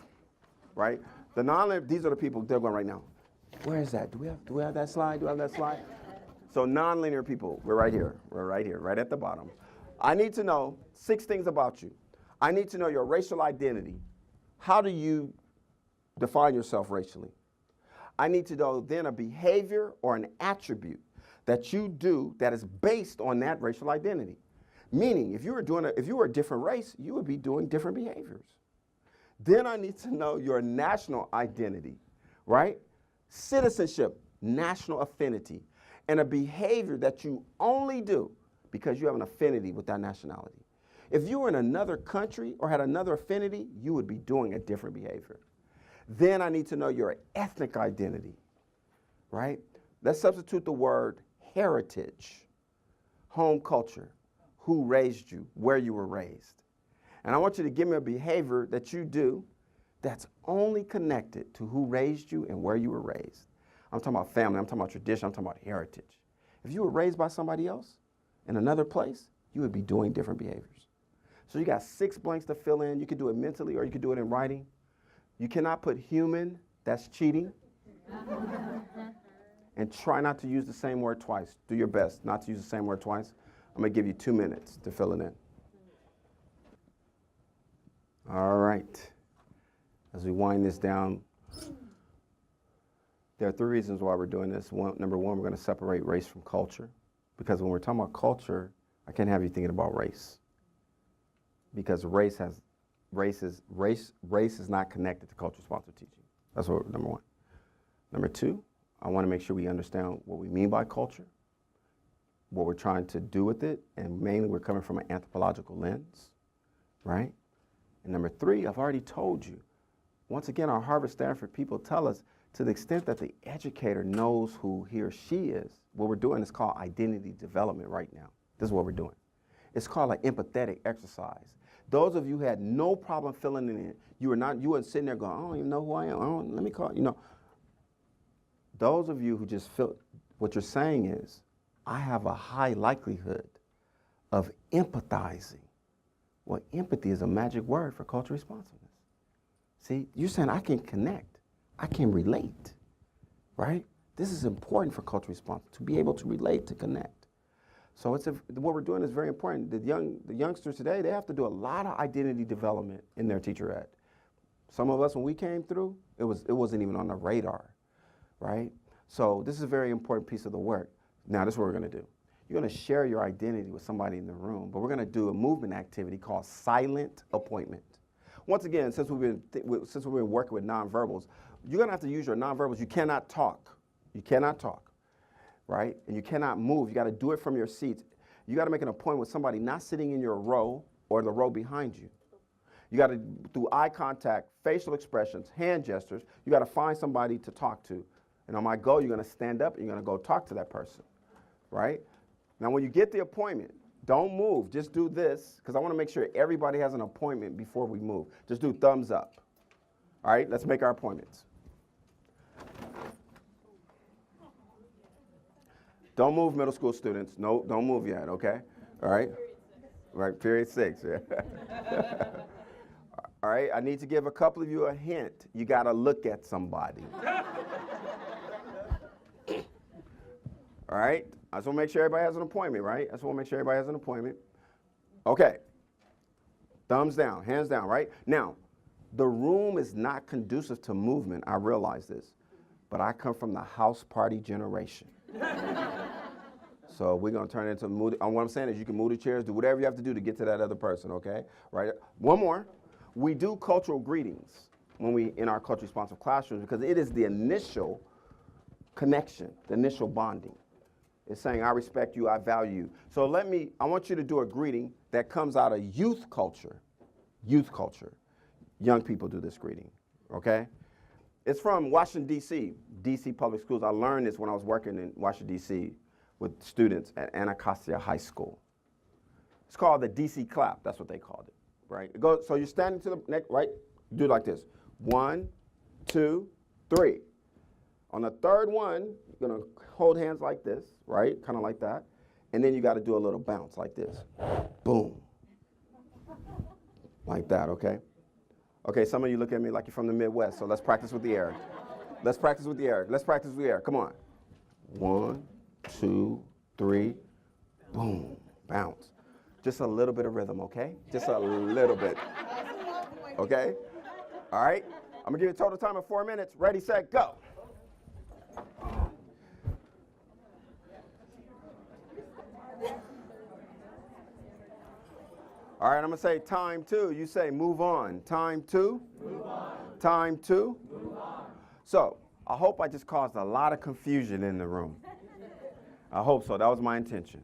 right? The nonlinear, these are the people, they're going right now. Where is that? Do we have that slide? Do we have that slide? So nonlinear people, we're right here. We're right here, right at the bottom. I need to know 6 things about you. I need to know your racial identity. How do you define yourself racially? I need to know then a behavior or an attribute that you do that is based on that racial identity. Meaning, if you were a different race, you would be doing different behaviors. Then I need to know your national identity, right? Citizenship, national affinity, and a behavior that you only do because you have an affinity with that nationality. If you were in another country or had another affinity, you would be doing a different behavior. Then I need to know your ethnic identity, right? Let's substitute the word heritage, home culture, who raised you, where you were raised. And I want you to give me a behavior that you do that's only connected to who raised you and where you were raised. I'm talking about family, I'm talking about tradition, I'm talking about heritage. If you were raised by somebody else in another place, you would be doing different behaviors. So you got 6 blanks to fill in. You could do it mentally or you could do it in writing. You cannot put human, that's cheating. And try not to use the same word twice. Do your best not to use the same word twice. I'm going to give you 2 minutes to fill it in. All right. As we wind this down, There are three reasons why we're doing this. Number one, we're going to separate race from culture. Because when we're talking about culture, I can't have you thinking about race. Because race is not connected to culture-responsive teaching. That's what, number one. Number two, I want to make sure we understand what we mean by culture, what we're trying to do with it, and mainly we're coming from an anthropological lens, right? And number three, I've already told you, once again, our Harvard, Stanford people tell us, to the extent that the educator knows who he or she is, what we're doing is called identity development right now. This is what we're doing. It's called an empathetic exercise. Those of you who had no problem filling it in, you weren't sitting there going, I don't even know who I am. Let me call, Those of you who just feel, what you're saying is, I have a high likelihood of empathizing. Well, empathy is a magic word for cultural responsiveness. See, you're saying I can connect, I can relate, right? This is important for cultural responsiveness, to be able to relate, to connect. So what we're doing is very important. The youngsters today, they have to do a lot of identity development in their teacher ed. Some of us, when we came through, it wasn't even on the radar, right? So this is a very important piece of the work. Now, this is what we're going to do. You're going to share your identity with somebody in the room, but we're going to do a movement activity called silent appointment. Once again, since we've been working with nonverbals, you're going to have to use your nonverbals. You cannot talk. You cannot talk, right? And you cannot move. You got to do it from your seats. You got to make an appointment with somebody not sitting in your row or the row behind you. You got to, through eye contact, facial expressions, hand gestures, you got to find somebody to talk to. And on my go, you're going to stand up and you're going to go talk to that person, right? Now, when you get the appointment, don't move. Just do this, because I want to make sure everybody has an appointment before we move. Just do thumbs up. All right, let's make our appointments. Don't move, middle school students. No, don't move yet, okay? All right? Right, period 6. Yeah. All right, I need to give a couple of you a hint. You got to look at somebody. All right? I just want to make sure everybody has an appointment, right? I just want to make sure everybody has an appointment. Okay. Thumbs down, hands down, right? Now, the room is not conducive to movement. I realize this. But I come from the house party generation. So we're going to turn it into move. What I'm saying is you can move the chairs, do whatever you have to do to get to that other person, okay? Right? One more. We do cultural greetings when we in our culturally responsive classrooms because it is the initial connection, the initial bonding. It's saying, I respect you, I value you. So I want you to do a greeting that comes out of youth culture. Youth culture. Young people do this greeting, okay? It's from Washington, D.C., D.C. public schools. I learned this when I was working in Washington, D.C. with students at Anacostia High School. It's called the D.C. clap. That's what they called it, right? It goes, so you're standing to the neck, right? Do it like this. 1, 2, 3. On the third one, you're going to hold hands like this, right? Kind of like that. And then you got to do a little bounce like this. Boom. Like that, okay? Okay, some of you look at me like you're from the Midwest, so let's practice with the air. Let's practice with the air. Let's practice with the air. Come on. 1, 2, 3, boom, bounce. Just a little bit of rhythm, okay? Just a little bit. Okay? All right? I'm going to give you a total time of 4 minutes. Ready, set, go. All right, I'm going to say time 2. You say move on. Time 2. Move on. Time 2. Move on. So, I hope I just caused a lot of confusion in the room. I hope so. That was my intention.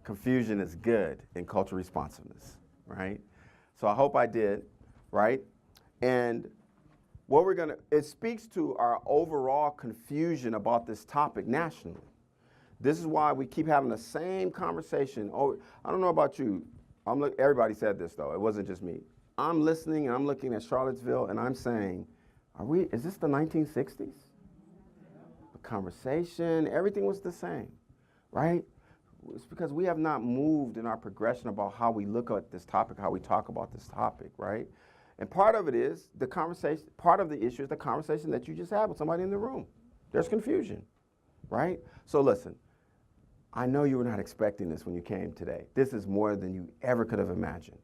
Confusion is good in cultural responsiveness, right? So I hope I did, right? And what it speaks to our overall confusion about this topic nationally. This is why we keep having the same conversation. Oh, I don't know about you. Everybody said this, though. It wasn't just me. I'm listening, and I'm looking at Charlottesville, and I'm saying, is this the 1960s? The conversation, everything was the same, right? It's because we have not moved in our progression about how we look at this topic, how we talk about this topic, right? And part of it is the conversation, part of the issue is the conversation that you just had with somebody in the room. There's confusion, right? So listen, I know you were not expecting this when you came today. This is more than you ever could have imagined.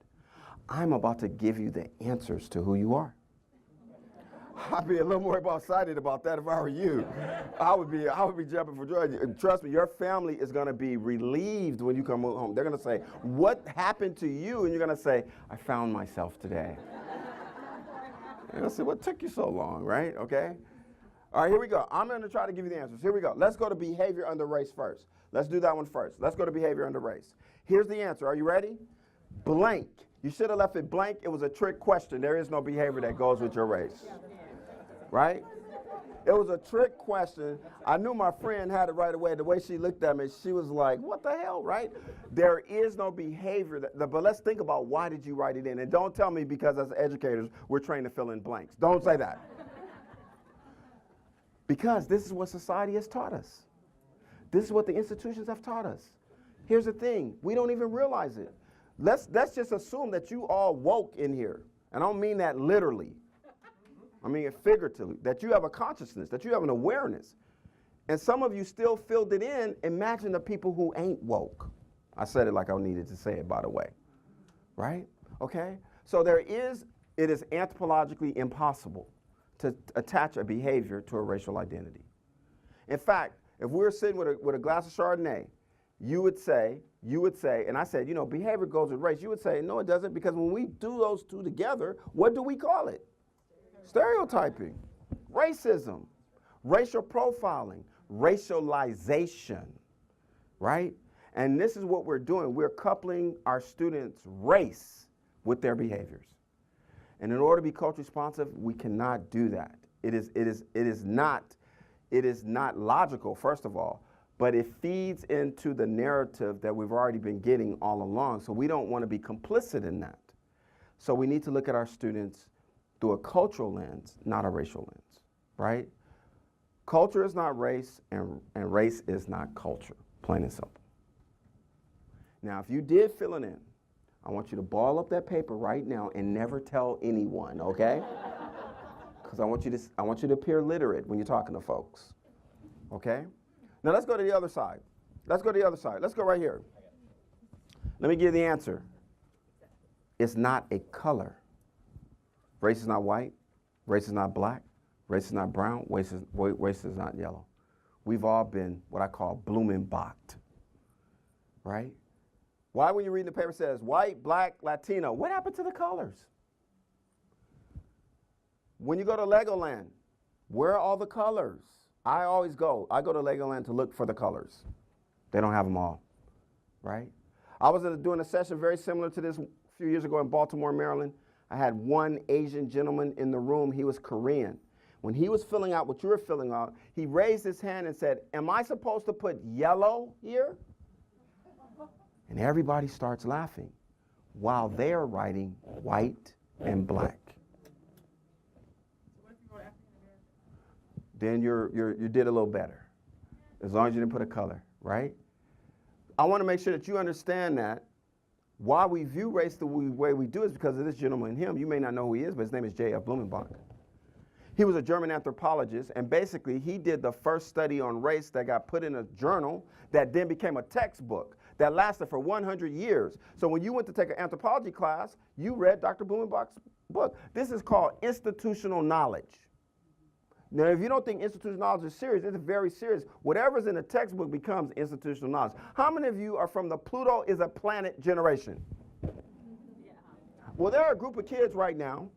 I'm about to give you the answers to who you are. I'd be a little more excited about that if I were you. I would be jumping for joy. Trust me, your family is going to be relieved when you come home. They're going to say, what happened to you? And you're going to say, I found myself today. They're going to say, what took you so long, right? Okay? All right, here we go. I'm going to try to give you the answers. Here we go. Let's go to behavior under race first. Let's do that one first. Let's go to behavior under race. Here's the answer. Are you ready? Blank. You should have left it blank. It was a trick question. There is no behavior that goes with your race. Right? It was a trick question. I knew my friend had it right away. The way she looked at me, she was like, what the hell, right? There is no behavior. But let's think about why did you write it in? And don't tell me because as educators, we're trained to fill in blanks. Don't say that. Because this is what society has taught us. This is what the institutions have taught us. Here's the thing. We don't even realize it. Let's just assume that you all woke in here. And I don't mean that literally. I mean it figuratively. That you have a consciousness, that you have an awareness. And some of you still filled it in. Imagine the people who ain't woke. I said it like I needed to say it, by the way. Right? Okay? So it is anthropologically impossible to attach a behavior to a racial identity. In fact, if we were sitting with a glass of Chardonnay, you would say, and I said, behavior goes with race. You would say, no, it doesn't, because when we do those two together, what do we call it? Stereotyping, racism, racial profiling, racialization, right? And this is what we're doing. We're coupling our students' race with their behaviors. And in order to be culturally responsive, we cannot do that. It is not logical, first of all, but it feeds into the narrative that we've already been getting all along. So we don't want to be complicit in that. So we need to look at our students through a cultural lens, not a racial lens, right? Culture is not race, and race is not culture, plain and simple. Now, if you did fill it in, I want you to ball up that paper right now and never tell anyone, okay? Because I want you to appear literate when you're talking to folks, okay? Now let's go to the other side. Let's go right here. Let me give you the answer. It's not a color. Race is not white. Race is not black. Race is not brown. Race is not yellow. We've all been what I call de-blumenbach, right? Why when you read the paper it says white, black, Latino, what happened to the colors? When you go to Legoland, where are all the colors? I go to Legoland to look for the colors. They don't have them all, right? I was doing a session very similar to this a few years ago in Baltimore, Maryland. I had one Asian gentleman in the room. He was Korean. When he was filling out what you were filling out, he raised his hand and said, am I supposed to put yellow here? And everybody starts laughing while they're writing white and black. Then you did a little better, as long as you didn't put a color, right? I want to make sure that you understand that why we view race the way we do is because of this gentleman in him. You may not know who he is, but his name is De-blumenbach. He was a German anthropologist, and basically he did the first study on race that got put in a journal that then became a textbook that lasted for 100 years. So when you went to take an anthropology class, you read Dr. Blumenbach's book. This is called institutional knowledge. Now, if you don't think institutional knowledge is serious, it's very serious. Whatever's in the textbook becomes institutional knowledge. How many of you are from the Pluto is a planet generation? Yeah. Well, there are a group of kids right now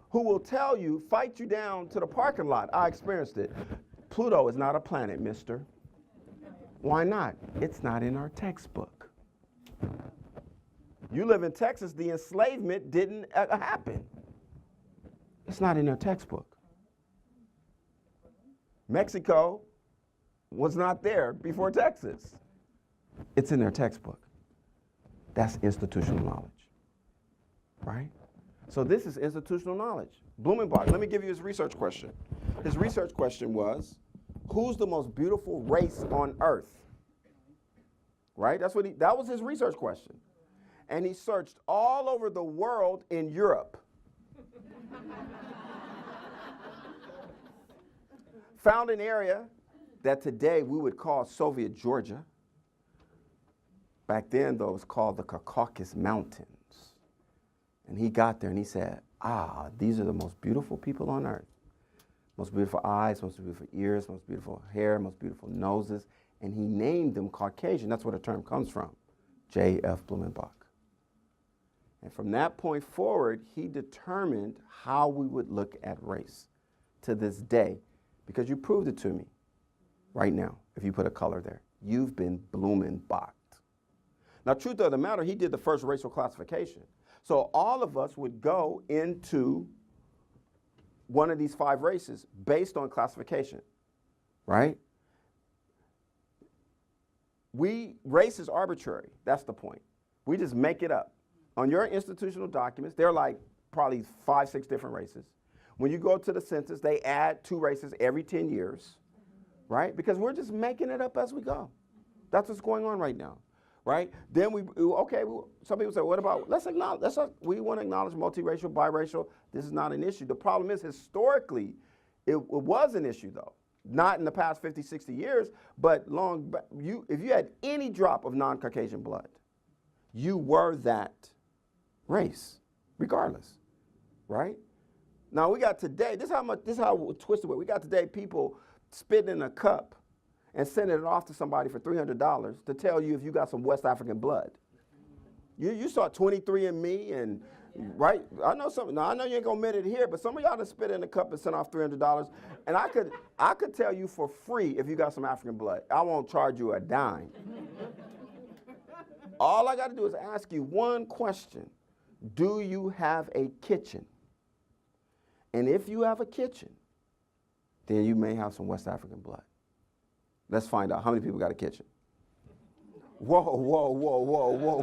who will tell you, fight you down to the parking lot. I experienced it. Pluto is not a planet, mister. Why not? It's not in our textbook. You live in Texas, the enslavement didn't happen. It's not in their textbook. Mexico was not there before Texas. It's in their textbook. That's institutional knowledge, right? So this is institutional knowledge. Blumenbach, let me give you his research question. His research question was, who's the most beautiful race on earth? Right? That was his research question. And he searched all over the world in Europe. Found an area that today we would call Soviet Georgia. Back then, though, it was called the Caucasus Mountains. And he got there and he said, these are the most beautiful people on earth. most beautiful eyes, most beautiful ears, most beautiful hair, most beautiful noses, and he named them Caucasian. That's where the term comes from, J.F. Blumenbach. And from that point forward, he determined how we would look at race to this day, because you proved it to me right now, if you put a color there. You've been Blumenbached. Now, truth of the matter, he did the first racial classification. So all of us would go into one of these 5 races based on classification, right? Race is arbitrary. That's the point. We just make it up. On your institutional documents, there are like probably 5, 6 different races. When you go to the census, they add 2 races every 10 years, right? Because we're just making it up as we go. That's what's going on right now, right? Then some people say, what about, we want to acknowledge multiracial, biracial. This is not an issue. The problem is historically, it was an issue though. Not in the past 50, 60 years, but if you had any drop of non-Caucasian blood, you were that race, regardless, right? Now we got today, this is how twisted we got today, people spitting in a cup and sending it off to somebody for $300 to tell you if you got some West African blood. You saw 23andMe and, right? I know you ain't gonna admit it here, but some of y'all done spit in a cup and sent off $300, and I could tell you for free if you got some African blood. I won't charge you a dime. All I gotta do is ask you one question. Do you have a kitchen? And if you have a kitchen, then you may have some West African blood. Let's find out how many people got a kitchen. Whoa,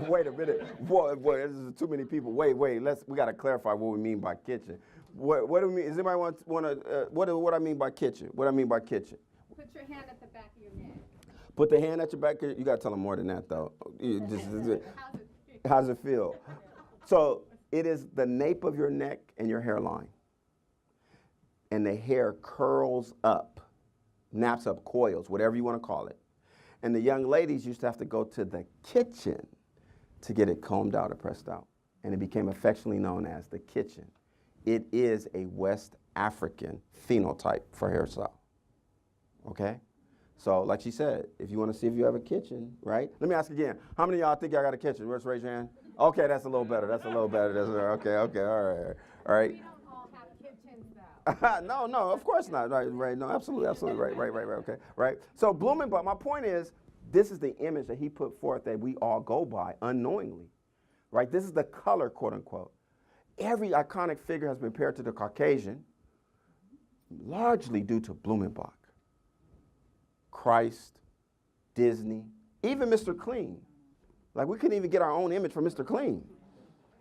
wait a minute. Whoa, this is too many people. Wait, we gotta clarify what we mean by kitchen. What do we mean? Does anybody want to, what I mean by kitchen? What I mean by kitchen? Put your hand at the back of your neck. Put the hand at your back. You gotta tell them more than that though. How's it feel? So it is the nape of your neck and your hairline. And the hair curls up, naps up, coils, whatever you want to call it. And the young ladies used to have to go to the kitchen to get it combed out or pressed out. And it became affectionately known as the kitchen. It is a West African phenotype for hairstyle, okay? So like she said, if you want to see if you have a kitchen, right? Let me ask again. How many of y'all think y'all got a kitchen? Let's raise your hand. Okay, that's a little better. Okay, all right. No, of course not. Right, no, absolutely, right, okay, right. So Blumenbach, my point is, this is the image that he put forth that we all go by unknowingly, right? This is the color, quote unquote. Every iconic figure has been paired to the Caucasian, largely due to Blumenbach. Christ, Disney, even Mr. Clean. Like we couldn't even get our own image from Mr. Clean.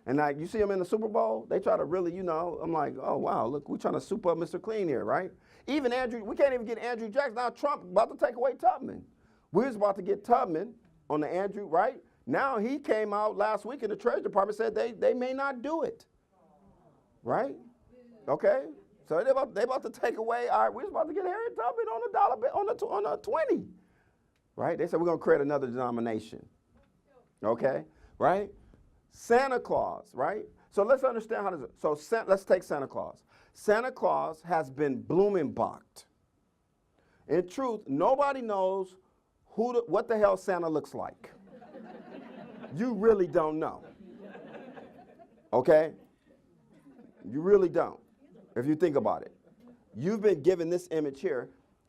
And like you see him in the Super Bowl, they try to really, I'm like, oh wow, look, we're trying to soup up Mr. Clean here, right? Even we can't even get Andrew Jackson. Now Trump about to take away Tubman. We was about to get Tubman on the Andrew, right? Now he came out last week in the Treasury Department said they may not do it, right? Okay, so they about to take away. All right, we're about to get Harriet Tubman on the dollar bill on a 20, right? They said we're gonna create another denomination, okay, right? Santa Claus, right? So let's understand how this, let's take Santa Claus. Santa Claus has been Blumenbached. In truth, nobody knows what the hell Santa looks like. You really don't know, okay? You really don't, if you think about it. You've been given this image here.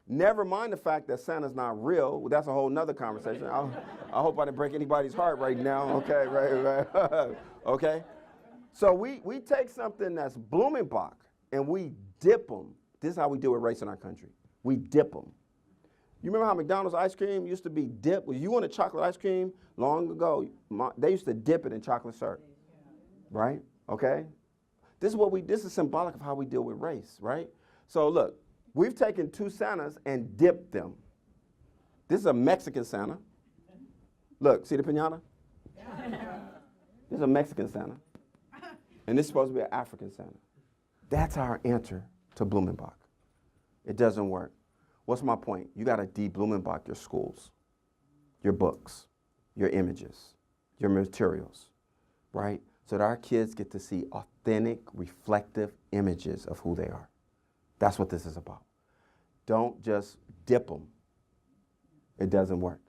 Never mind the fact that Santa's not real. Well, that's a whole nother conversation. I hope I didn't break anybody's heart right now. Okay, right. Okay. So we take something that's Blumenbach and we dip them. This is how we deal with race in our country. We dip them. You remember how McDonald's ice cream used to be dipped? Well, you wanted chocolate ice cream long ago, they used to dip it in chocolate syrup, right? Okay. This is symbolic of how we deal with race, right? So look. We've taken 2 Santas and dipped them. This is a Mexican Santa. Look, see the piñata? This is a Mexican Santa. And this is supposed to be an African Santa. That's our answer to Blumenbach. It doesn't work. What's my point? You gotta de-Blumenbach your schools, your books, your images, your materials, right? So that our kids get to see authentic, reflective images of who they are. That's what this is about. Don't just dip them. It doesn't work,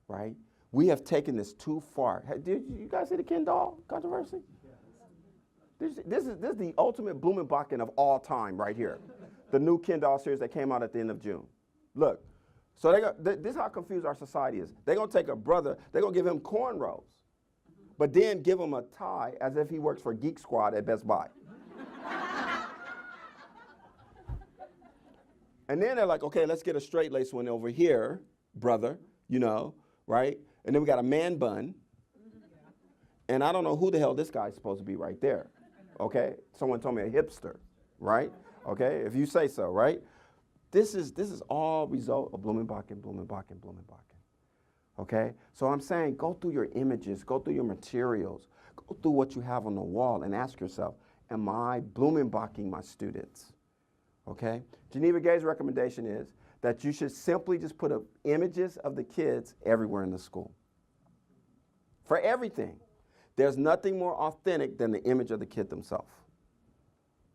right? We have taken this too far. Did you guys see the Ken doll controversy? This is the ultimate Blumenbachen of all time right here. The new Ken doll series that came out at the end of June. Look, so this is how confused our society is. They're going to take a brother, they're going to give him cornrows, but then give him a tie as if he works for Geek Squad at Best Buy. And then they're like, okay, let's get a straight lace one over here, brother, you know, right? And then we got a man bun. And I don't know who the hell this guy's supposed to be right there, okay? Someone told me a hipster, right? Okay, if you say so, right? This is all result of Blumenbachen, okay? So I'm saying go through your images, go through your materials, go through what you have on the wall and ask yourself, am I Blumenbaching my students, okay? Geneva Gay's recommendation is that you should simply just put up images of the kids everywhere in the school. For everything. There's nothing more authentic than the image of the kid themselves.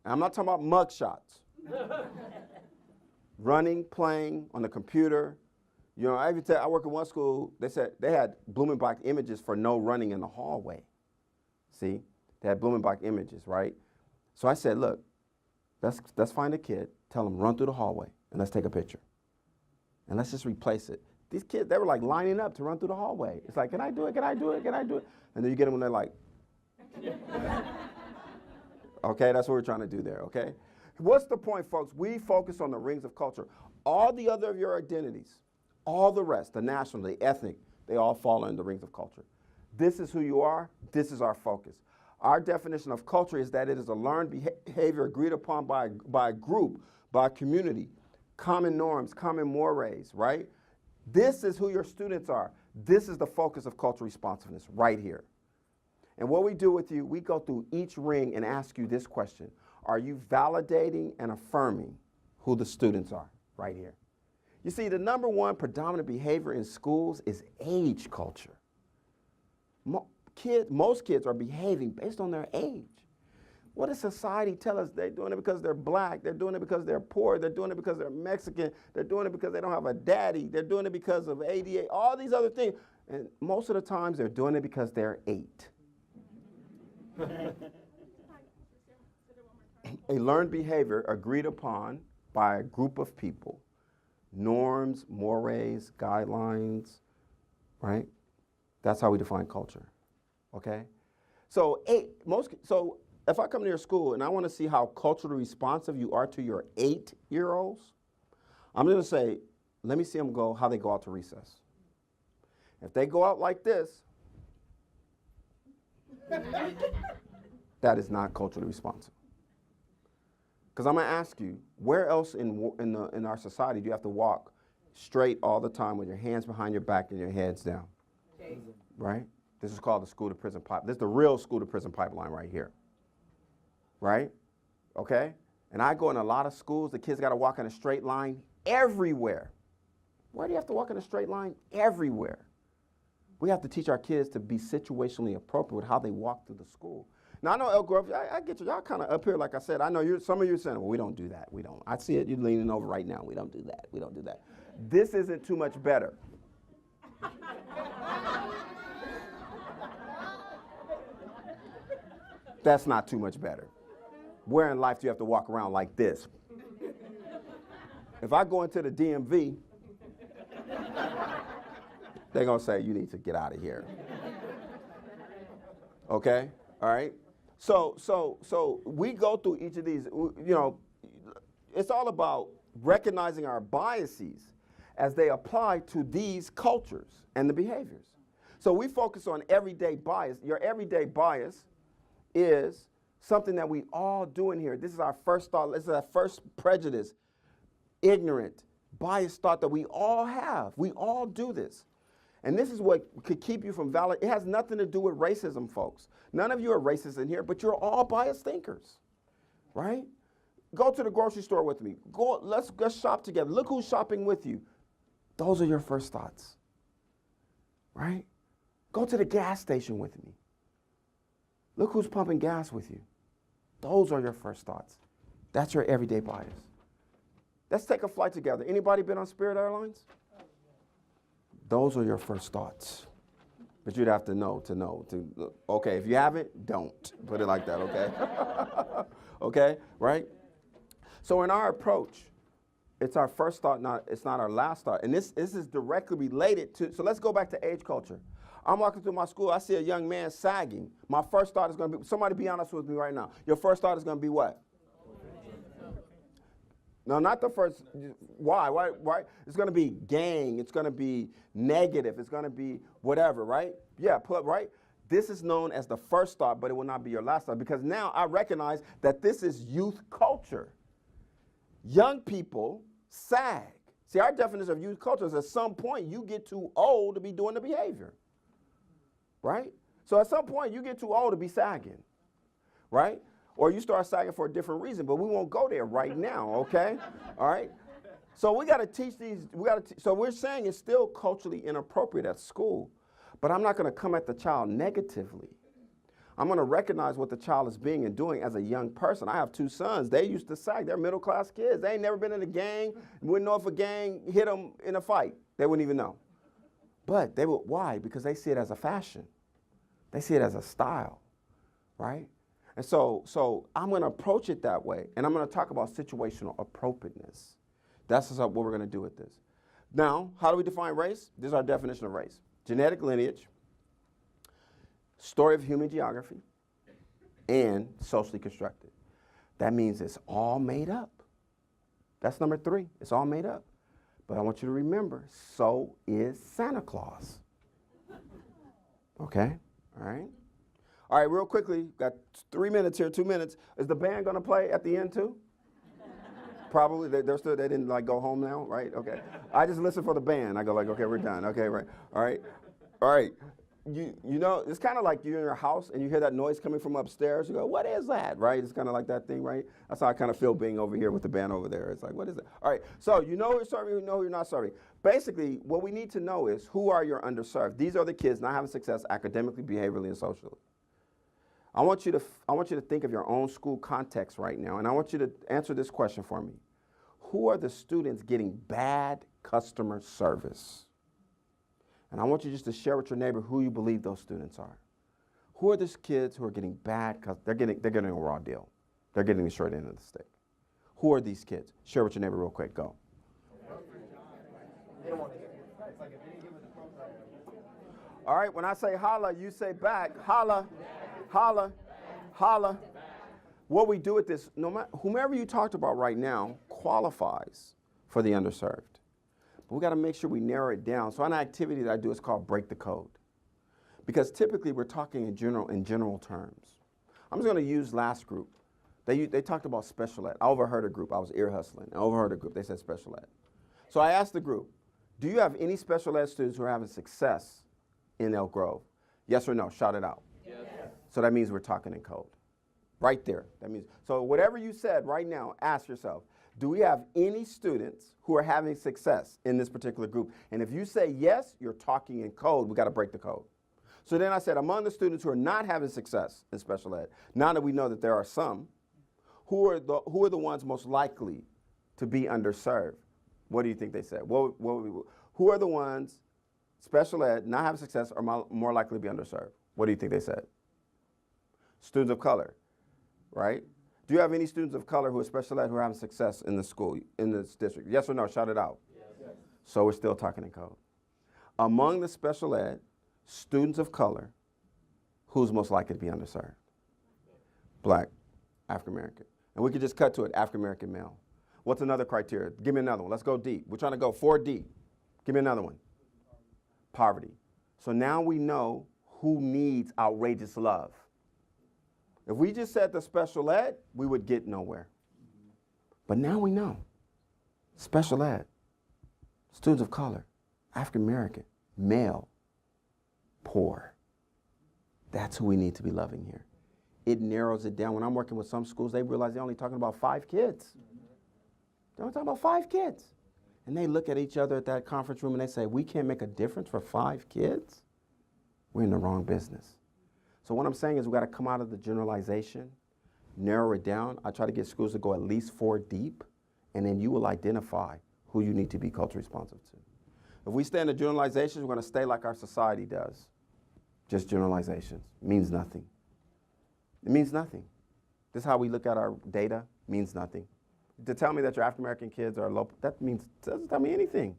I'm not talking about mug shots. Running, playing on the computer. You know, I work at one school, they said they had Blumenbach images for no running in the hallway. See, they had Blumenbach images, right? So I said, look, let's find a kid, tell them run through the hallway, and let's take a picture. And let's just replace it. These kids, they were like lining up to run through the hallway. It's like, can I do it, can I do it, can I do it? And then you get them when they're like, okay, that's what we're trying to do there, okay? What's the point, folks? We focus on the rings of culture. All the other of your identities, all the rest, the national, the ethnic, they all fall in the rings of culture. This is who you are. This is our focus. Our definition of culture is that it is a learned behavior agreed upon by a group, by a community, common norms, common mores, right? This is who your students are. This is the focus of cultural responsiveness right here. And what we do with you, we go through each ring and ask you this question. Are you validating and affirming who the students are right here? You see, the number one predominant behavior in schools is age culture. Most kids are behaving based on their age. What does society tell us? They're doing it because they're black. They're doing it because they're poor. They're doing it because they're Mexican. They're doing it because they don't have a daddy. They're doing it because of ADA, all these other things. And most of the times they're doing it because they're 8. A learned behavior agreed upon by a group of people. Norms, mores, guidelines, right? That's how we define culture, okay? So if I come to your school and I want to see how culturally responsive you are to your 8-year-olds, I'm going to say, let me see them go, how they go out to recess. If they go out like this, that is not culturally responsive. Because I'm going to ask you, where else in our society do you have to walk straight all the time with your hands behind your back and your heads down? Right? This is called the school-to-prison pipeline. This is the real school-to-prison pipeline right here. Right? Okay? And I go in a lot of schools, the kids got to walk in a straight line everywhere. Why do you have to walk in a straight line? Everywhere. We have to teach our kids to be situationally appropriate with how they walk through the school. Now, I know Elk Grove, I get you. Y'all kind of up here, like I said. I know some of you are saying, well, we don't do that. We don't. I see it. You're leaning over right now. We don't do that. We don't do that. This isn't too much better. That's not too much better. Where in life do you have to walk around like this? If I go into the DMV, they're going to say, you need to get out of here. Okay? All right? So we go through each of these, you know, it's all about recognizing our biases as they apply to these cultures and the behaviors. So we focus on everyday bias. Your everyday bias is something that we all do in here. This is our first thought. This is our first prejudice, ignorant, biased thought that we all have. We all do this. And this is what could keep you from valid. It has nothing to do with racism, folks. None of you are racist in here, but you're all biased thinkers, right? Go to the grocery store with me. Let's shop together. Look who's shopping with you. Those are your first thoughts, right? Go to the gas station with me. Look who's pumping gas with you. Those are your first thoughts. That's your everyday bias. Let's take a flight together. Anybody been on Spirit Airlines? Those are your first thoughts. But you'd have to know. Okay, if you haven't, don't. Put it like that, okay? Okay, right? So in our approach, it's our first thought, it's not our last thought. And this is directly related to, so let's go back to age culture. I'm walking through my school, I see a young man sagging. My first thought is going to be, somebody be honest with me right now. Your first thought is going to be what? No, not the first. Why? It's going to be gang. It's going to be negative. It's going to be whatever, right? Yeah, right? This is known as the first thought, but it will not be your last thought, because now I recognize that this is youth culture. Young people sag. See, our definition of youth culture is at some point you get too old to be doing the behavior, right? So at some point you get too old to be sagging, right? Or you start sagging for a different reason, but we won't go there right now, okay? All right? So we got to teach these, so we're saying it's still culturally inappropriate at school, but I'm not going to come at the child negatively. I'm going to recognize what the child is being and doing as a young person. I have 2 sons. They used to sag. They're middle-class kids. They ain't never been in a gang. Wouldn't know if a gang hit them in a fight. They wouldn't even know. But they would, why? Because they see it as a fashion. They see it as a style, right? And so I'm going to approach it that way, and I'm going to talk about situational appropriateness. That's what we're going to do with this. Now, how do we define race? This is our definition of race. Genetic lineage, story of human geography, and socially constructed. That means it's all made up. That's number 3. It's all made up. But I want you to remember, so is Santa Claus. Okay? All right? All right, real quickly, got 3 minutes here, 2 minutes. Is the band going to play at the end too? Probably. They didn't like go home now, right? Okay. I just listen for the band. I go like, okay, we're done. Okay, right. All right. All right. You know, it's kind of like you're in your house and you hear that noise coming from upstairs. You go, what is that, right? It's kind of like that thing, right? That's how I kind of feel being over here with the band over there. It's like, what is it? All right, so you know who you're serving, you know who you're not serving. Basically, what we need to know is who are your underserved. These are the kids not having success academically, behaviorally, and socially. I want you to think of your own school context right now, and I want you to answer this question for me. Who are the students getting bad customer service? And I want you just to share with your neighbor who you believe those students are. Who are these kids who are getting bad, they're getting a raw deal. They're getting the short end of the stick. Who are these kids? Share with your neighbor real quick, go. All right, when I say holla, you say back, holla, holla, holla. What we do with this, no matter, whomever you talked about right now qualifies for the underserved. But we got to make sure we narrow it down. So an activity that I do is called break the code. Because typically we're talking in general terms. I'm just going to use last group. They talked about special ed. I overheard a group. I was ear hustling. I overheard a group. They said special ed. So I asked the group, do you have any special ed students who are having success in Elk Grove? Yes or no? Shout it out. Yes. So that means we're talking in code. Right there. That means, so whatever you said right now, ask yourself, do we have any students who are having success in this particular group? And if you say yes, you're talking in code. We got to break the code. So then I said, among the students who are not having success in special ed, now that we know that there are some, who are the ones most likely to be underserved? What do you think they said? Who are the ones, special ed, not having success, are more likely to be underserved? What do you think they said? Students of color, right? Do you have any students of color who are special ed who are having success in the school, in this district? Yes or no? Shout it out. Yes. So we're still talking in code. Among the special ed students of color, who's most likely to be underserved? Black, African American. And we could just cut to it, African American male. What's another criteria? Give me another one. Let's go deep. We're trying to go 4D. Give me another one. Poverty. So now we know who needs outrageous love. If we just said the special ed, we would get nowhere. But now we know. Special ed, students of color, African American, male, poor. That's who we need to be loving here. It narrows it down. When I'm working with some schools, they realize they're only talking about 5 kids. They're only talking about 5 kids. And they look at each other at that conference room and they say, we can't make a difference for 5 kids? We're in the wrong business. So what I'm saying is we've got to come out of the generalization, narrow it down. I try to get schools to go at least 4 deep and then you will identify who you need to be culturally responsive to. If we stay in the generalizations, we're going to stay like our society does. Just generalizations. Means nothing. It means nothing. This is how we look at our data. Means nothing. To tell me that your African American kids are low, doesn't tell me anything.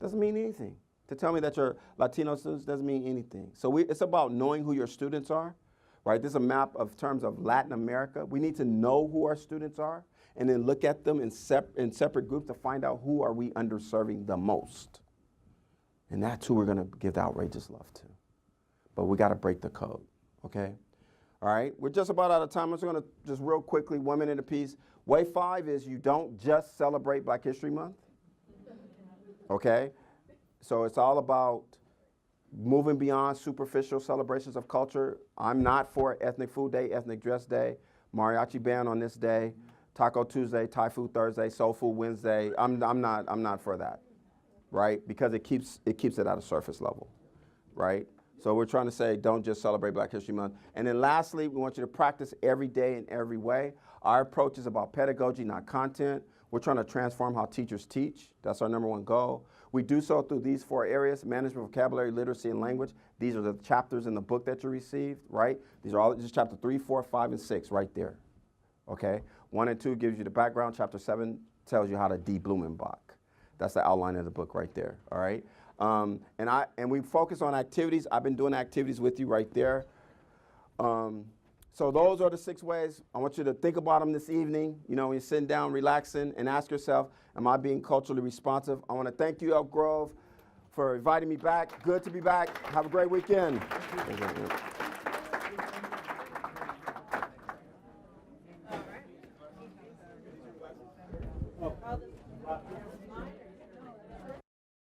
Doesn't mean anything. To tell me that your Latino students doesn't mean anything. So it's about knowing who your students are, right? This is a map of terms of Latin America. We need to know who our students are and then look at them in separate groups to find out who are we underserving the most. And that's who we're going to give the outrageous love to. But we got to break the code, okay? All right, we're just about out of time. I'm just going to just real quickly, 1 minute apiece. Way 5 is you don't just celebrate Black History Month, okay? So it's all about moving beyond superficial celebrations of culture. I'm not for Ethnic Food Day, Ethnic Dress Day, Mariachi Band on this day, Taco Tuesday, Thai Food Thursday, Soul Food Wednesday. I'm not for that, right? Because it keeps it at a surface level, right? So we're trying to say don't just celebrate Black History Month. And then lastly, we want you to practice every day in every way. Our approach is about pedagogy, not content. We're trying to transform how teachers teach. That's our #1 goal. We do so through these 4 areas: management, vocabulary, literacy, and language. These are the chapters in the book that you received, right? These are all just chapter 3, 4, 5, and 6 right there, okay? 1 and 2 gives you the background. Chapter 7 tells you how to De-blumenbach. That's the outline of the book right there, all right? And we focus on activities. I've been doing activities with you right there. So those are the 6 ways. I want you to think about them this evening, you know, when you're sitting down, relaxing, and ask yourself, am I being culturally responsive? I want to thank you, Elk Grove, for inviting me back. Good to be back. Have a great weekend.